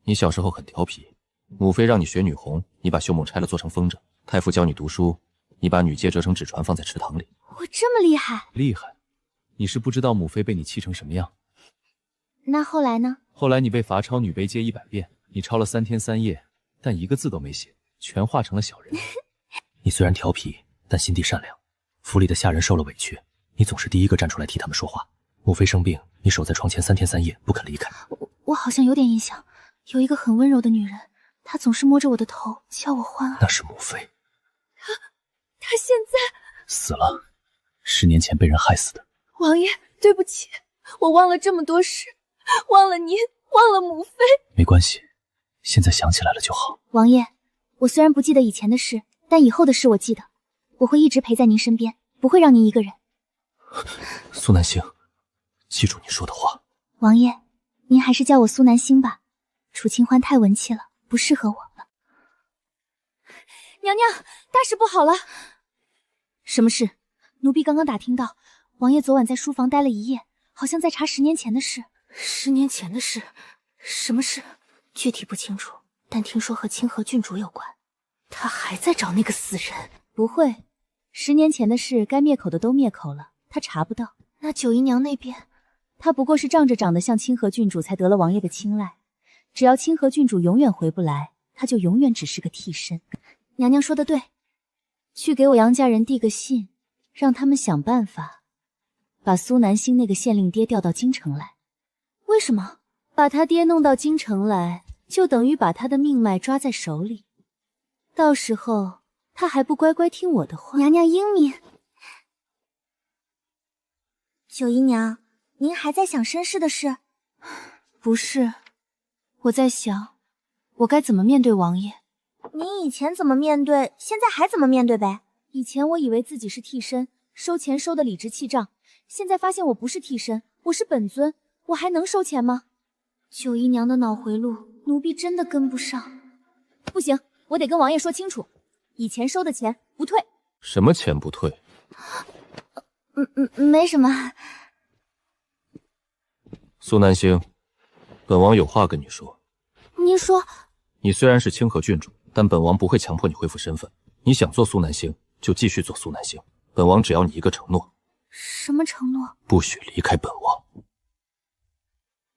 你小时候很调皮，母妃让你学女红，你把绣梦拆了做成风筝；太傅教你读书，你把女阶折成纸船放在池塘里。我这么厉害？厉害！你是不知道母妃被你气成什么样。那后来呢？后来你被罚抄女碑街100遍，你抄了3天3夜，但一个字都没写，全画成了小人。你虽然调皮，但心地善良。府里的下人受了委屈，你总是第一个站出来替他们说话。母妃生病，你守在床前3天3夜不肯离开。我好像有点印象，有一个很温柔的女人，她总是摸着我的头叫我欢儿。那是母妃。她现在死了，10年前被人害死的。王爷，对不起，我忘了这么多事，忘了您，忘了母妃。没关系，现在想起来了就好。王爷，我虽然不记得以前的事，但以后的事我记得，我会一直陪在您身边，不会让您一个人。苏南星，记住你说的话。王爷，您还是叫我苏南星吧，楚清欢太文气了，不适合我了。娘娘，大事不好了！什么事？奴婢刚刚打听到，王爷昨晚在书房待了1夜，好像在查10年前的事。10年前的事？什么事？具体不清楚，但听说和清河郡主有关。他还在找那个死人？不会，10年前的事该灭口的都灭口了，他查不到。那九姨娘那边，他不过是仗着长得像清河郡主才得了王爷的青睐，只要清河郡主永远回不来，他就永远只是个替身。娘娘说的对，去给我杨家人递个信，让他们想办法把苏南星那个县令爹调到京城来。为什么？把他爹弄到京城来，就等于把他的命脉抓在手里，到时候他还不乖乖听我的话？娘娘英明。九姨娘，您还在想身世的事？不是，我在想我该怎么面对王爷。您以前怎么面对，现在还怎么面对呗？以前我以为自己是替身，收钱收得理直气壮，现在发现我不是替身，我是本尊，我还能收钱吗？九姨娘的脑回路，奴婢真的跟不上。不行，我得跟王爷说清楚，以前收的钱不退。什么钱不退？没什么。苏南星，本王有话跟你说。您说。你虽然是清河郡主，但本王不会强迫你恢复身份。你想做苏南星，就继续做苏南星。本王只要你一个承诺。什么承诺？不许离开本王。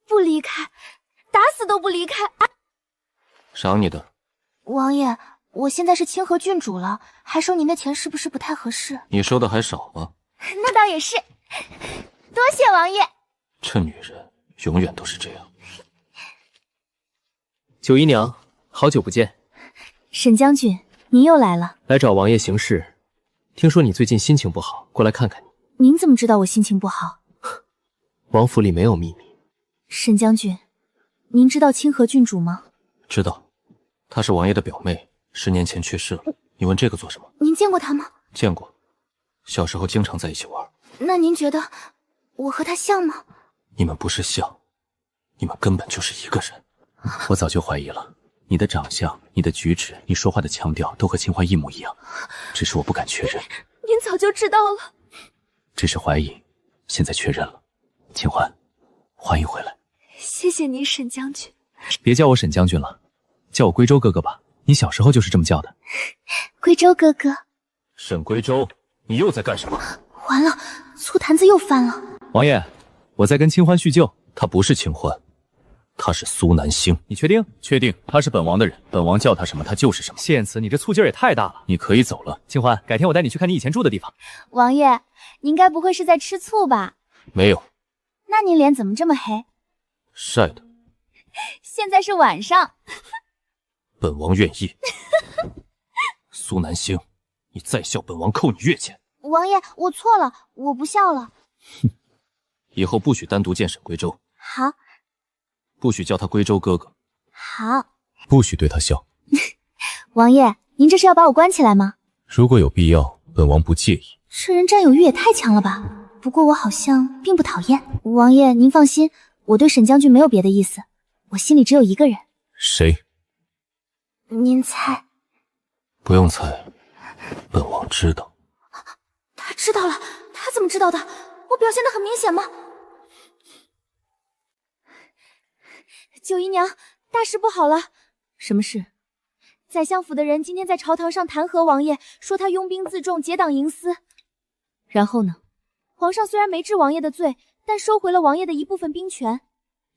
不离开，打死都不离开。赏你的。王爷，我现在是清河郡主了，还收您的钱是不是不太合适？你收的还少吗？那倒也是。多谢王爷。这女人永远都是这样。九姨娘，好久不见。沈将军，您又来了。来找王爷行事，听说你最近心情不好，过来看看你。您怎么知道我心情不好？王府里没有秘密。沈将军，您知道清河郡主吗？知道，她是王爷的表妹，10年前去世了。你问这个做什么？您见过她吗？见过，小时候经常在一起玩。那您觉得我和她像吗？你们不是像，你们根本就是一个人。我早就怀疑了，你的长相、你的举止、你说话的腔调都和清欢一模一样，只是我不敢确认。您早就知道了。只是怀疑，现在确认了。清欢，欢迎回来。谢谢您，沈将军。别叫我沈将军了，叫我归州哥哥吧。你小时候就是这么叫的。归州哥哥。沈归州，你又在干什么？完了，醋坛子又翻了。王爷，我在跟清欢叙旧。他不是清欢，他是苏南星。你确定？确定，他是本王的人，本王叫他什么，他就是什么。谢言辞，你这醋劲儿也太大了。你可以走了。清欢，改天我带你去看你以前住的地方。王爷，您该不会是在吃醋吧？没有。那您脸怎么这么黑？晒的。现在是晚上。本王愿意。苏南星，你再笑，本王扣你月钱。王爷，我错了，我不笑了。以后不许单独见沈归州。好。不许叫他归州哥哥。好。不许对他笑。王爷，您这是要把我关起来吗？如果有必要，本王不介意。这人占有欲也太强了吧？不过我好像并不讨厌。王爷，您放心，我对沈将军没有别的意思，我心里只有一个人。谁？您猜？不用猜，本王知道。他知道了，他怎么知道的？我表现得很明显吗？九姨娘，大事不好了！什么事？宰相府的人今天在朝堂上弹劾王爷，说他拥兵自重，结党营私。然后呢？皇上虽然没治王爷的罪，但收回了王爷的一部分兵权。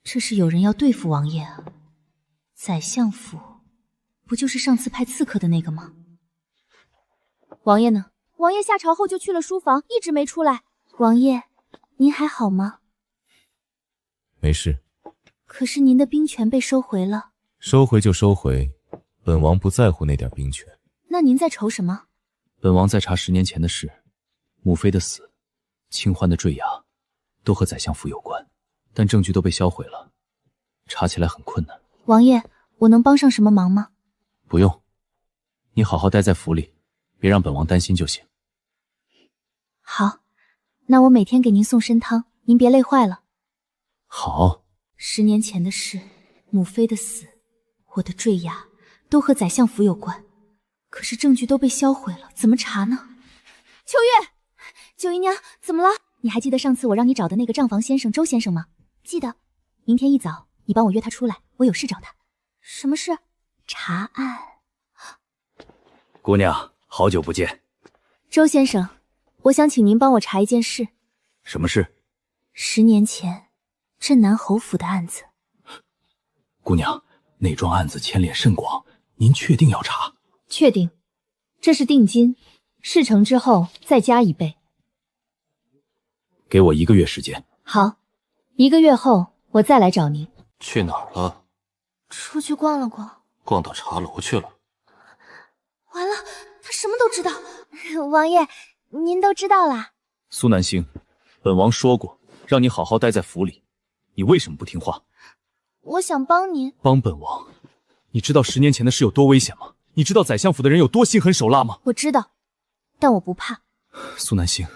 这是有人要对付王爷啊！宰相府不就是上次派刺客的那个吗？王爷呢？王爷下朝后就去了书房，一直没出来。王爷，您还好吗？没事。可是您的兵权被收回了。收回就收回，本王不在乎那点兵权。那您在愁什么？本王在查10年前的事，母妃的死，清欢的坠崖，都和宰相府有关，但证据都被销毁了，查起来很困难。王爷，我能帮上什么忙吗？不用，你好好待在府里，别让本王担心就行。好，那我每天给您送参汤，您别累坏了。好。10年前的事，母妃的死，我的坠崖，都和宰相府有关，可是证据都被销毁了，怎么查呢？秋月，九姨娘，怎么了？你还记得上次我让你找的那个账房先生周先生吗？记得。明天一早，你帮我约他出来，我有事找他。什么事？查案。姑娘，好久不见。周先生，我想请您帮我查一件事。什么事？10年前镇南侯府的案子。姑娘，那桩案子牵连甚广，您确定要查？确定，这是定金，事成之后再加1倍。给我1个月时间。好，1个月后我再来找您。去哪儿了？出去逛了逛。逛到茶楼去了。完了，他什么都知道。王爷，您都知道啦。苏南星，本王说过，让你好好待在府里，你为什么不听话？我想帮您。帮本王？你知道10年前的事有多危险吗？你知道宰相府的人有多心狠手辣吗？我知道，但我不怕。苏南星，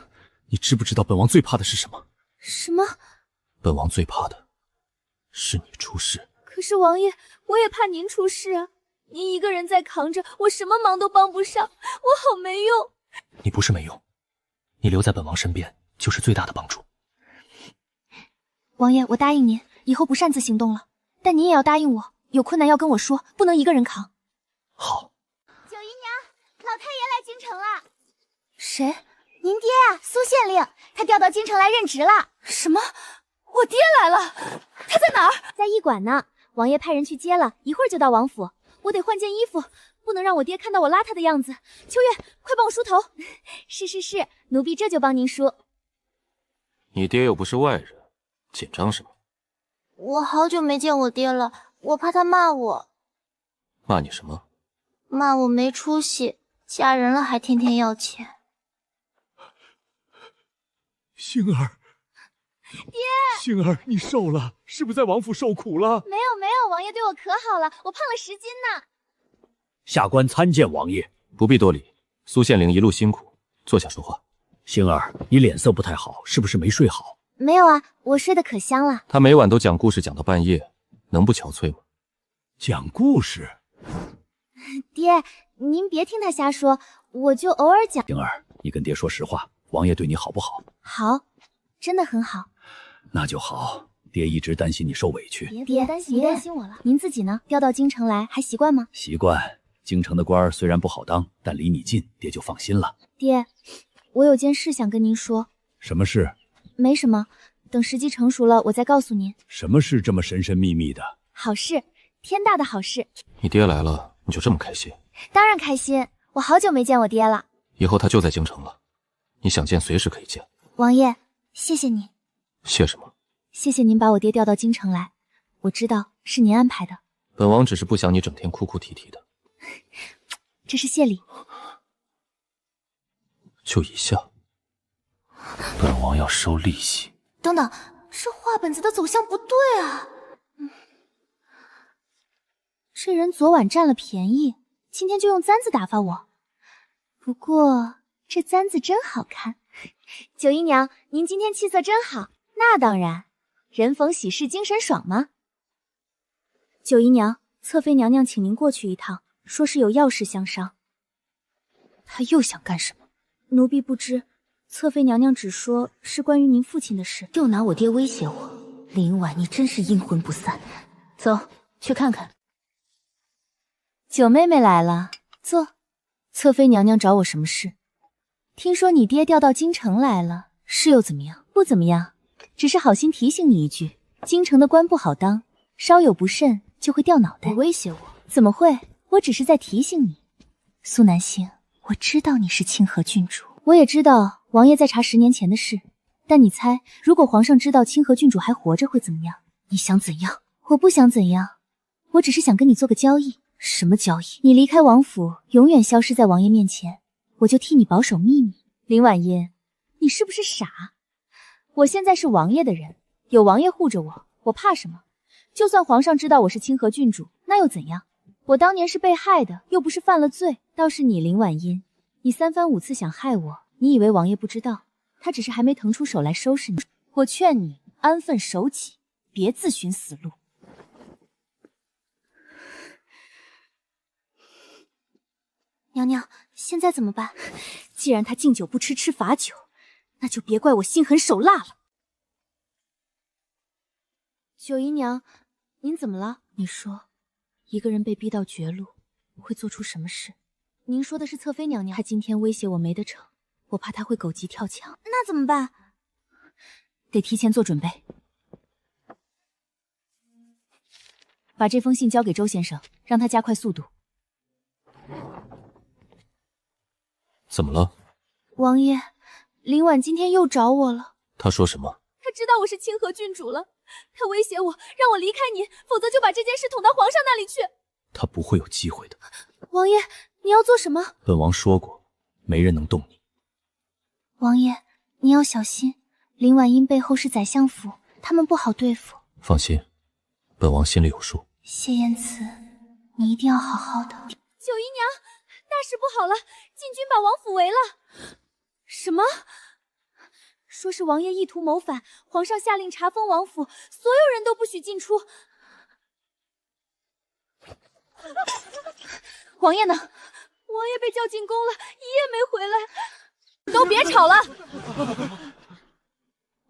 你知不知道本王最怕的是什么？什么？本王最怕的是你出事。可是王爷，我也怕您出事啊！您一个人在扛着，我什么忙都帮不上，我好没用。你不是没用，你留在本王身边就是最大的帮助。王爷，我答应您，以后不擅自行动了。但您也要答应我，有困难要跟我说，不能一个人扛。好。九姨娘，老太爷来京城了。谁？您爹啊，苏县令，他调到京城来任职了。什么？我爹来了？他在哪儿？在驿馆呢。王爷派人去接了，一会儿就到王府。我得换件衣服，不能让我爹看到我邋遢的样子。秋月，快帮我梳头。是，奴婢这就帮您梳。你爹又不是外人，紧张什么？我好久没见我爹了，我怕他骂我。骂你什么？骂我没出息，嫁人了还天天要钱。星儿，爹，星儿，你瘦了，是不是在王府受苦了？没有没有，王爷对我可好了，我胖了10斤呢。下官参见王爷。不必多礼，苏县令一路辛苦，坐下说话。星儿，你脸色不太好，是不是没睡好？没有啊，我睡得可香了。他每晚都讲故事讲到半夜，能不憔悴吗？讲故事？爹，您别听他瞎说，我就偶尔讲。星儿，你跟爹说实话，王爷对你好不好？好，真的很好。那就好，爹一直担心你受委屈。别担心我了。您自己呢？调到京城来还习惯吗？习惯。京城的官儿虽然不好当，但离你近，爹就放心了。爹，我有件事想跟您说。什么事？没什么，等时机成熟了，我再告诉您。什么事这么神神秘秘的？好事，天大的好事。你爹来了，你就这么开心？当然开心，我好久没见我爹了。以后他就在京城了，你想见随时可以见。王爷，谢谢你。谢什么？谢谢您把我爹调到京城来，我知道是您安排的。本王只是不想你整天哭哭啼啼的。这是谢礼。就一下，本王要收利息。等等，这画本子的走向不对啊！这人昨晚占了便宜，今天就用簪子打发我。不过这簪子真好看。九姨娘，您今天气色真好。那当然，人逢喜事精神爽吗？九姨娘，侧妃娘娘请您过去一趟，说是有要事相商。他又想干什么？奴婢不知，侧妃娘娘只说是关于您父亲的事。又拿我爹威胁我，林婉，你真是阴魂不散。走，去看看。九妹妹来了，坐。侧妃娘娘找我什么事？听说你爹调到京城来了，是又怎么样？不怎么样，只是好心提醒你一句，京城的官不好当，稍有不慎就会掉脑袋。你威胁我？怎么会？我只是在提醒你。苏南星，我知道你是清河郡主，我也知道王爷在查10年前的事，但你猜，如果皇上知道清河郡主还活着会怎么样？你想怎样？我不想怎样，我只是想跟你做个交易。什么交易？你离开王府，永远消失在王爷面前，我就替你保守秘密。林婉音，你是不是傻？我现在是王爷的人，有王爷护着我，我怕什么？就算皇上知道我是清河郡主，那又怎样？我当年是被害的，又不是犯了罪。倒是你林婉音，你3番5次想害我，你以为王爷不知道？他只是还没腾出手来收拾你。我劝你安分守己，别自寻死路。娘娘，现在怎么办？既然他敬酒不吃，吃罚酒，那就别怪我心狠手辣了。九姨娘，您怎么了？你说，一个人被逼到绝路，会做出什么事？您说的是侧妃娘娘，她今天威胁我没得逞，我怕她会狗急跳墙。那怎么办？得提前做准备。把这封信交给周先生，让他加快速度。怎么了？王爷，林婉今天又找我了。他说什么？他知道我是清河郡主了，他威胁我，让我离开您，否则就把这件事捅到皇上那里去。他不会有机会的。王爷，你要做什么？本王说过，没人能动你。王爷，你要小心，林婉音背后是宰相府，他们不好对付。放心，本王心里有数。谢言辞，你一定要好好的。九姨娘，大事不好了，禁军把王府围了。什么？说是王爷意图谋反，皇上下令查封王府，所有人都不许进出。王爷呢？王爷被叫进宫了，一夜没回来。都别吵了，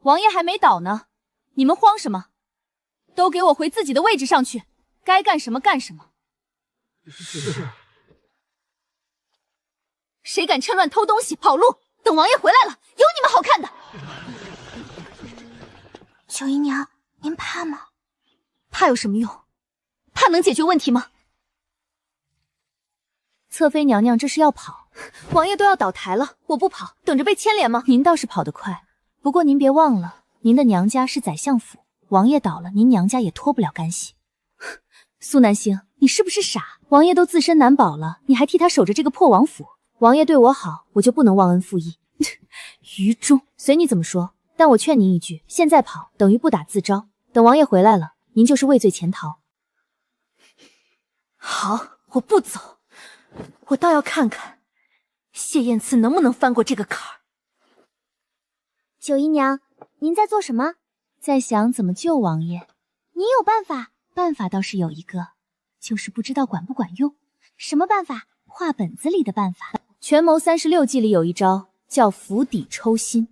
王爷还没倒呢，你们慌什么？都给我回自己的位置上去，该干什么干什么。是。谁敢趁乱偷东西跑路？等王爷回来了，有你们好看的。九姨娘，您怕吗？怕有什么用？怕能解决问题吗？侧妃娘娘这是要跑，王爷都要倒台了，我不跑，等着被牵连吗？您倒是跑得快，不过您别忘了，您的娘家是宰相府，王爷倒了，您娘家也脱不了干系。苏南星，你是不是傻？王爷都自身难保了，你还替他守着这个破王府？王爷对我好，我就不能忘恩负义？愚忠，随你怎么说。但我劝您一句，现在跑等于不打自招，等王爷回来了，您就是畏罪潜逃。好，我不走，我倒要看看谢燕慈能不能翻过这个坎儿。九姨娘，您在做什么？在想怎么救王爷。你有办法？办法倒是有一个，就是不知道管不管用。什么办法？画本子里的办法。权谋36计里有一招叫釜底抽薪。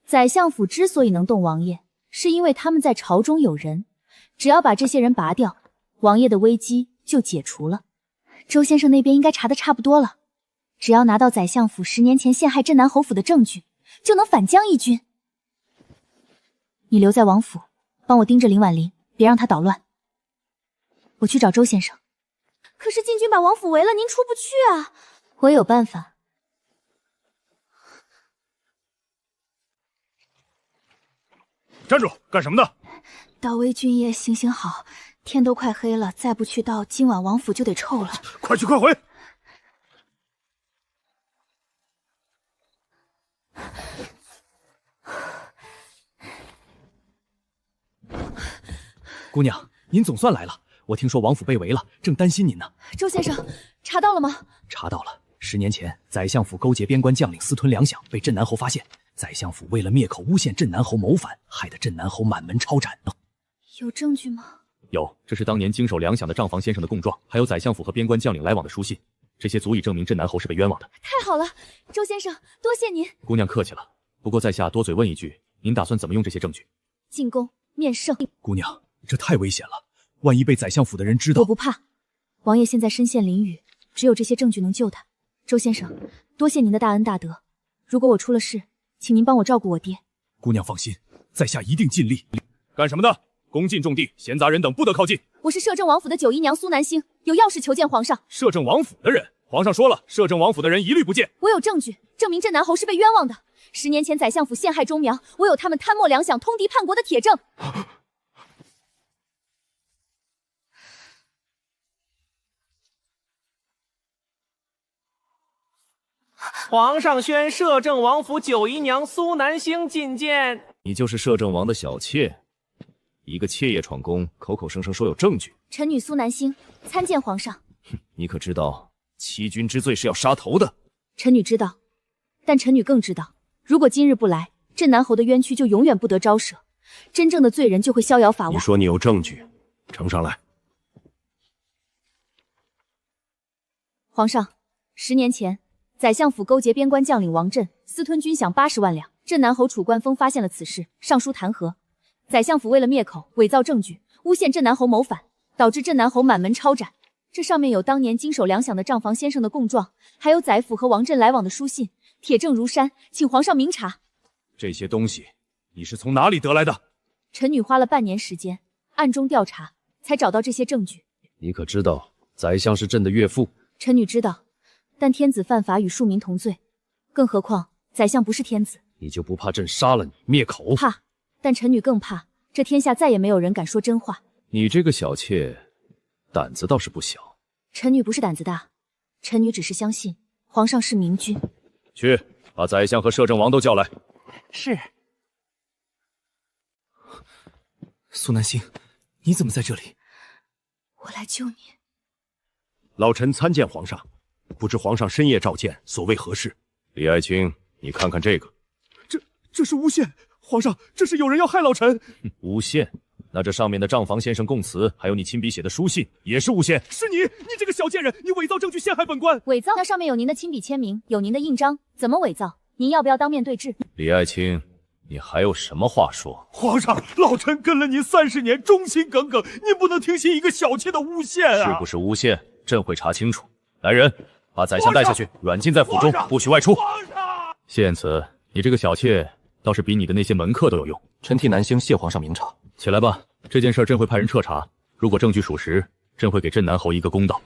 宰相府之所以能动王爷，是因为他们在朝中有人，只要把这些人拔掉，王爷的危机就解除了。周先生那边应该查得差不多了，只要拿到宰相府10年前陷害镇南侯府的证据，就能反将一军。你留在王府，帮我盯着林婉玲，别让她捣乱。我去找周先生。可是禁军把王府围了，您出不去啊。我有办法。站住！干什么呢？道威君爷，行行好，天都快黑了，再不去道，今晚王府就得臭了。快去快回！姑娘，您总算来了。我听说王府被围了，正担心您呢。周先生，查到了吗？查到了。10年前，宰相府勾结边关将领私吞粮饷，被镇南侯发现。宰相府为了灭口诬陷镇南侯谋反，害得镇南侯满门抄斩。有证据吗？有，这是当年经手粮饷的账房先生的供状，还有宰相府和边关将领来往的书信，这些足以证明镇南侯是被冤枉的。太好了，周先生，多谢您。姑娘客气了。不过在下多嘴问一句，您打算怎么用这些证据？进宫面圣。姑娘，这太危险了，万一被宰相府的人知道……我不怕，王爷现在身陷囹圄，只有这些证据能救他。周先生，多谢您的大恩大德，如果我出了事，请您帮我照顾我爹。姑娘放心，在下一定尽力。干什么的？宫禁重地，闲杂人等不得靠近。我是摄政王府的九姨娘苏南星，有要事求见皇上。摄政王府的人，皇上说了，摄政王府的人一律不见。我有证据证明镇南侯是被冤枉的。10年前宰相府陷害忠苗，我有他们贪墨粮饷、通敌叛国的铁证。皇上宣摄政王府九姨娘苏南星觐见。你就是摄政王的小妾，一个妾夜闯宫，口口声声说有证据。臣女苏南星参见皇上。你可知道欺君之罪是要杀头的？臣女知道，但臣女更知道，如果今日不来，镇南侯的冤屈就永远不得招赦，真正的罪人就会逍遥法外。你说你有证据，呈上来。皇上，10年前，宰相府勾结边关将领王振，私吞军饷80万两。镇南侯楚冠峰发现了此事，上书弹劾。宰相府为了灭口，伪造证据，诬陷镇南侯谋反，导致镇南侯满门抄斩。这上面有当年经手粮饷的账房先生的供状，还有宰府和王振来往的书信，铁证如山，请皇上明察。这些东西你是从哪里得来的？臣女花了半年时间，暗中调查，才找到这些证据。你可知道宰相是朕的岳父？臣女知道，但天子犯法与庶民同罪，更何况宰相不是天子。你就不怕朕杀了你灭口？怕，但臣女更怕这天下再也没有人敢说真话。你这个小妾胆子倒是不小。臣女不是胆子大，臣女只是相信皇上是明君。去把宰相和摄政王都叫来。是。苏南星，你怎么在这里？我来救你。老臣参见皇上，不知皇上深夜召见，所谓何事？李爱卿，你看看这个。这是诬陷，皇上，这是有人要害老臣。诬陷？那这上面的账房先生供词，还有你亲笔写的书信，也是诬陷。是你这个小贱人，你伪造证据陷害本官。伪造？那上面有您的亲笔签名，有您的印章，怎么伪造？您要不要当面对质？李爱卿，你还有什么话说？皇上，老臣跟了您30年，忠心耿耿，您不能听信一个小妾的诬陷啊！是不是诬陷？朕会查清楚。来人，把宰相带下去，软禁在府中，不许外出。谢彦慈，你这个小妾倒是比你的那些门客都有用。臣替南星谢皇上明察。起来吧，这件事朕会派人彻查，如果证据属实，朕会给镇南侯一个公道。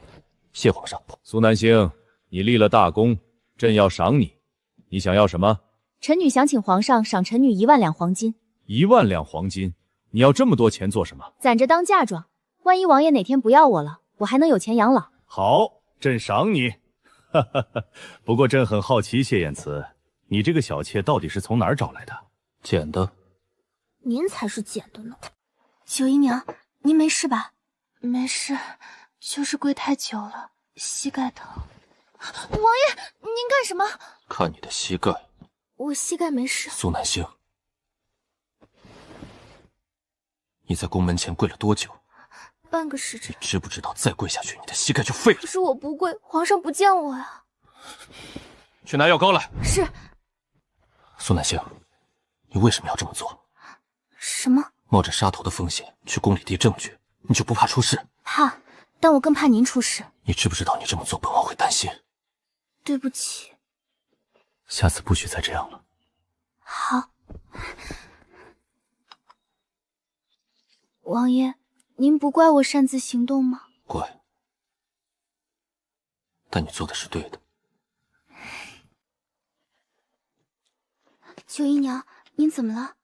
谢皇上。苏南星，你立了大功，朕要赏你。你想要什么？臣女想请皇上赏臣女1万两黄金。1万两黄金？你要这么多钱做什么？攒着当嫁妆，万一王爷哪天不要我了，我还能有钱养老。好，朕赏你。哈哈哈。不过朕很好奇，谢燕慈，你这个小妾到底是从哪儿找来的？捡的。您才是捡的呢。九姨娘，您没事吧？没事，就是跪太久了，膝盖疼。王爷，您干什么？看你的膝盖。我膝盖没事。苏南星，你在宫门前跪了多久？半个时辰。你知不知道再跪下去，你的膝盖就废了？可是我不跪，皇上不见我呀。去拿药膏来。是。苏南星，你为什么要这么做？什么？冒着杀头的风险去宫里递证据，你就不怕出事？怕，但我更怕您出事。你知不知道你这么做，本王会担心？对不起。下次不许再这样了。好。王爷，您不怪我擅自行动吗？怪，但你做的是对的。九姨娘，您怎么了？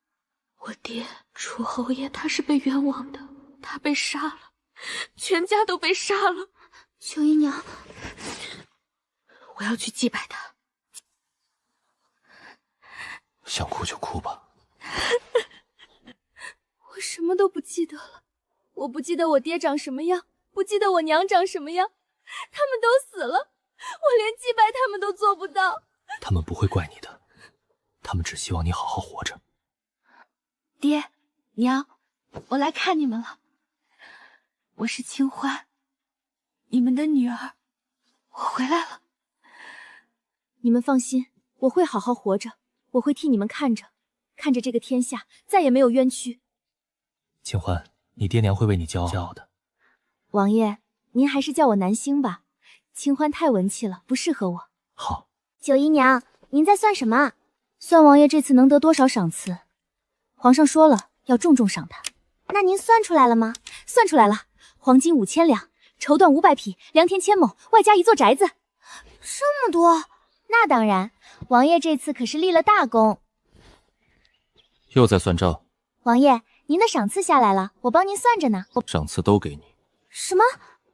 我爹楚侯爷他是被冤枉的，他被杀了，全家都被杀了。九姨娘，我要去祭拜他。想哭就哭吧。我什么都不记得了，我不记得我爹长什么样，不记得我娘长什么样，他们都死了，我连祭拜他们都做不到。他们不会怪你的，他们只希望你好好活着。爹娘，我来看你们了。我是清欢，你们的女儿，我回来了。你们放心，我会好好活着，我会替你们看着这个天下再也没有冤屈。清欢，你爹娘会为你骄傲的。王爷，您还是叫我南星吧，清欢太文气了，不适合我。好。九姨娘，您在算什么？算王爷这次能得多少赏赐。皇上说了，要重重赏他。那您算出来了吗？算出来了，黄金5000两，绸缎500匹，良田1000亩，外加一座宅子。这么多？那当然，王爷这次可是立了大功。又在算账？王爷，您的赏赐下来了，我帮您算着呢。赏赐都给你。什么？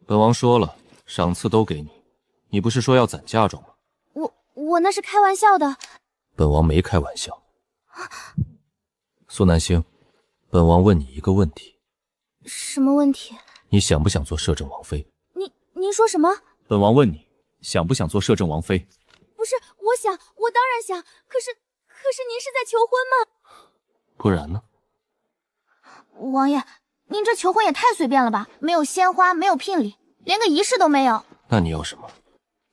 本王说了，赏赐都给你。你不是说要攒嫁妆吗？我那是开玩笑的。本王没开玩笑。苏南星，本王问你一个问题。什么问题？你想不想做摄政王妃？您说什么？本王问你，想不想做摄政王妃？不是，我想，我当然想。可是您是在求婚吗？不然呢？王爷，您这求婚也太随便了吧！没有鲜花，没有聘礼，连个仪式都没有。那你要什么？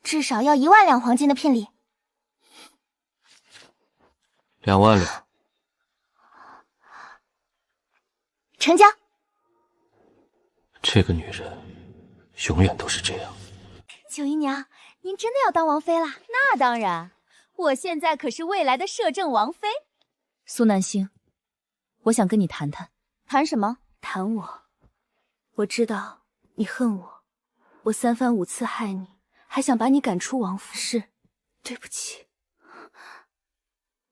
至少要1万两黄金的聘礼。2万两。成交。这个女人永远都是这样。九姨娘，您真的要当王妃啦？那当然，我现在可是未来的摄政王妃。苏南星，我想跟你谈谈。谈什么？谈我。我知道你恨我，我3番5次害你，还想把你赶出王府。是，对不起。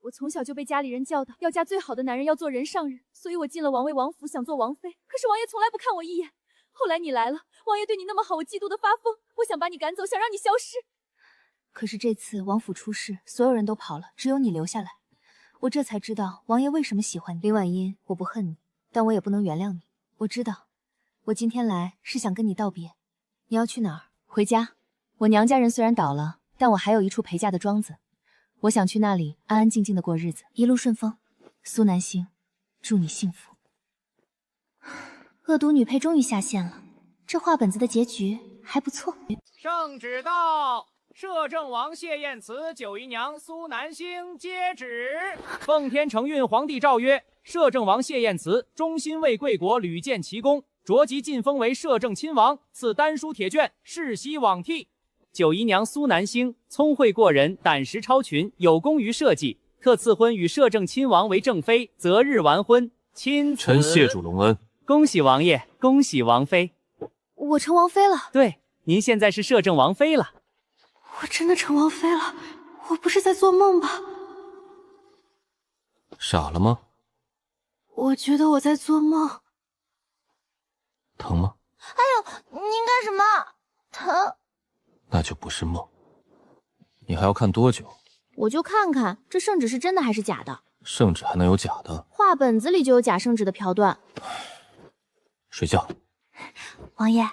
我从小就被家里人教导，要嫁最好的男人，要做人上人，所以我进了王位王府，想做王妃。可是王爷从来不看我一眼。后来你来了，王爷对你那么好，我嫉妒的发疯，我想把你赶走，想让你消失。可是这次王府出事，所有人都跑了，只有你留下来。我这才知道王爷为什么喜欢你。林婉音，我不恨你，但我也不能原谅你。我知道，我今天来是想跟你道别。你要去哪儿？回家。我娘家人虽然倒了，但我还有一处陪嫁的庄子。我想去那里安安静静的过日子，一路顺风。苏南星，祝你幸福。恶毒女配终于下线了，这画本子的结局还不错。圣旨到，摄政王谢燕慈、九姨娘苏南星接旨。奉天承运皇帝诏曰：摄政王谢燕慈忠心为贵国屡建奇功，着即晋封为摄政亲王，赐丹书铁券，世袭罔替。九姨娘苏南星聪慧过人，胆识超群，有功于社稷，特赐婚与摄政亲王为正妃，择日完婚。钦此。臣谢主隆恩。恭喜王爷，恭喜王妃。我成王妃了。对，您现在是摄政王妃了。我真的成王妃了，我不是在做梦吧？傻了吗？我觉得我在做梦。疼吗？哎呦，您干什么？疼。那就不是梦。你还要看多久？我就看看这圣旨是真的还是假的。圣旨还能有假的？画本子里就有假圣旨的桥段。睡觉。王爷，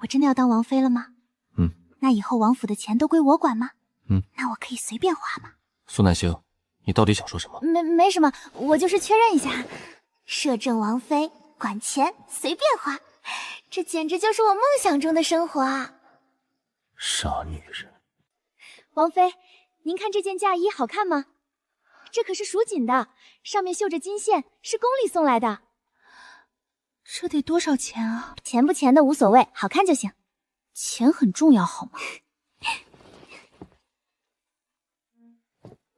我真的要当王妃了吗？嗯。那以后王府的钱都归我管吗？嗯。那我可以随便花吗？苏南星，你到底想说什么？没什么，我就是确认一下。摄政王妃，管钱随便花，这简直就是我梦想中的生活啊！傻女人。王妃，您看这件嫁衣好看吗？这可是蜀锦的，上面绣着金线，是宫里送来的。这得多少钱啊？钱不钱的无所谓，好看就行。钱很重要，好吗？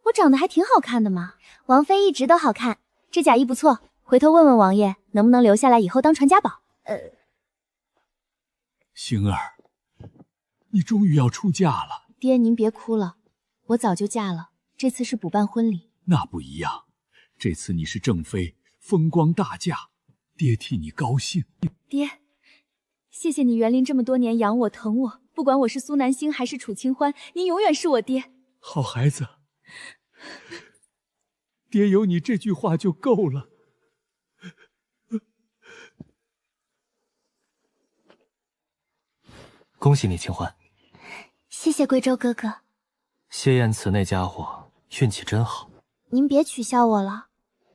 我长得还挺好看的嘛。王妃一直都好看，这嫁衣不错，回头问问王爷能不能留下来以后当传家宝。星儿，你终于要出嫁了。爹，您别哭了，我早就嫁了，这次是补办婚礼。那不一样，这次你是正妃，风光大嫁，爹替你高兴。爹，谢谢你园林这么多年养我疼我，不管我是苏南星还是楚清欢，您永远是我爹。好孩子，爹有你这句话就够了。恭喜你，清欢。谢谢贵州哥哥。谢燕慈那家伙运气真好。您别取笑我了。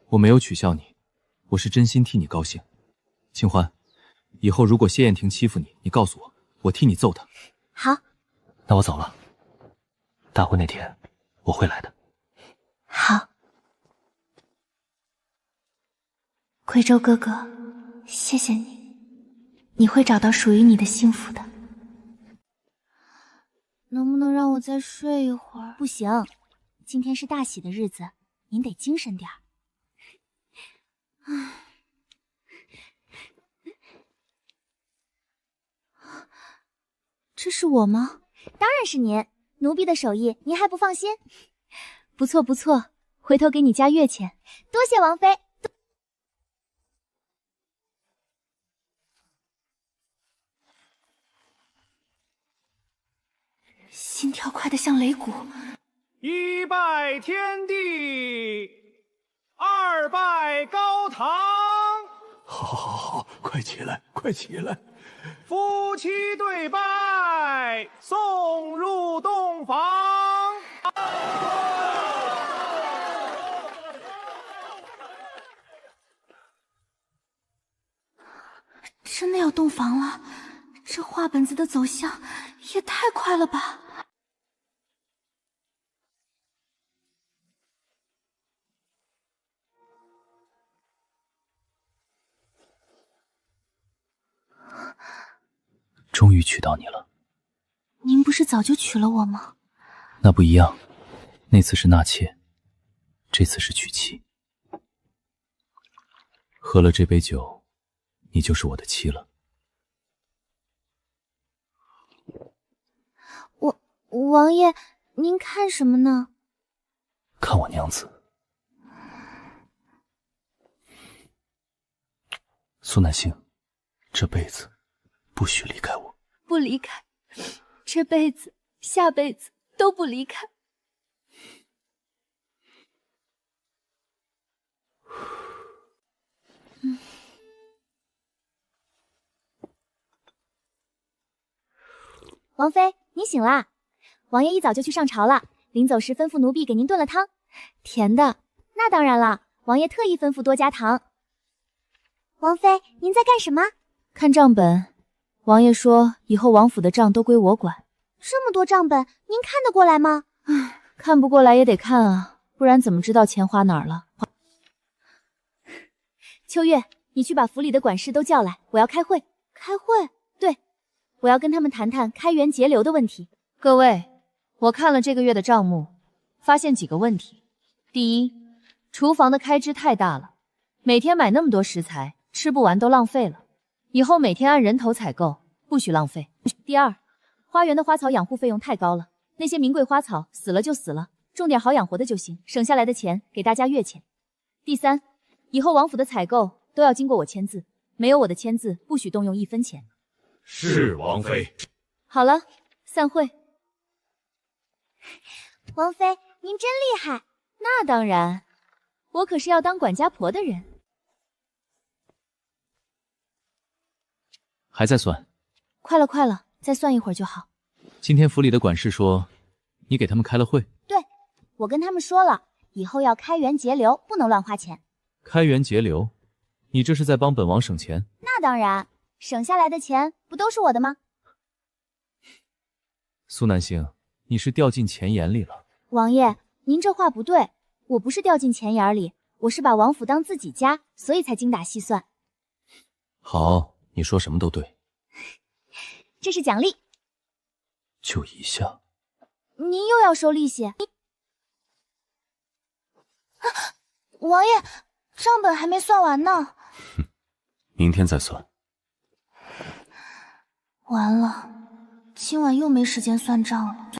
我没有取笑你，我是真心替你高兴。清欢，以后如果谢燕婷欺负你，你告诉我，我替你揍她。好。那我走了。大婚那天我会来的。好。贵州哥哥，谢谢你，你会找到属于你的幸福的。能不能让我再睡一会儿？不行，今天是大喜的日子，您得精神点儿。这是我吗？当然是您，奴婢的手艺您还不放心？不错不错，回头给你加月钱。多谢王妃。心跳快得像擂鼓。一拜天地，二拜高堂。好，快起来，快起来！夫妻对拜，送入洞房。真的要洞房了？这画本子的走向也太快了吧！终于娶到你了。您不是早就娶了我吗？那不一样，那次是纳妾，这次是娶妻。喝了这杯酒，你就是我的妻了。王爷，您看什么呢？看我娘子。苏南星，这辈子不许离开我。不离开，这辈子、下辈子都不离开。王妃，你醒啦！王爷一早就去上朝了，临走时吩咐奴婢给您炖了汤，甜的。那当然了，王爷特意吩咐多加糖。王妃，您在干什么？看账本。王爷说以后王府的账都归我管。这么多账本，您看得过来吗？唉，看不过来也得看啊，不然怎么知道钱花哪儿了？秋月，你去把府里的管事都叫来，我要开会。开会？对，我要跟他们谈谈开源节流的问题。各位，我看了这个月的账目，发现几个问题。第一，厨房的开支太大了，每天买那么多食材，吃不完都浪费了。以后每天按人头采购，不许浪费。第二，花园的花草养护费用太高了，那些名贵花草死了就死了，种点好养活的就行，省下来的钱给大家月钱。第三，以后王府的采购都要经过我签字，没有我的签字，不许动用1分钱。是王妃。好了，散会。王妃，您真厉害。那当然，我可是要当管家婆的人。还在算？快了，快了，再算一会儿就好。今天府里的管事说，你给他们开了会。对，我跟他们说了，以后要开源节流，不能乱花钱。开源节流？你这是在帮本王省钱？那当然，省下来的钱不都是我的吗？苏南星，你是掉进钱眼里了。王爷，您这话不对，我不是掉进钱眼里，我是把王府当自己家，所以才精打细算。好，你说什么都对。这是奖励。就一下。您又要收利息？王爷，账本还没算完呢。明天再算。完了，今晚又没时间算账了。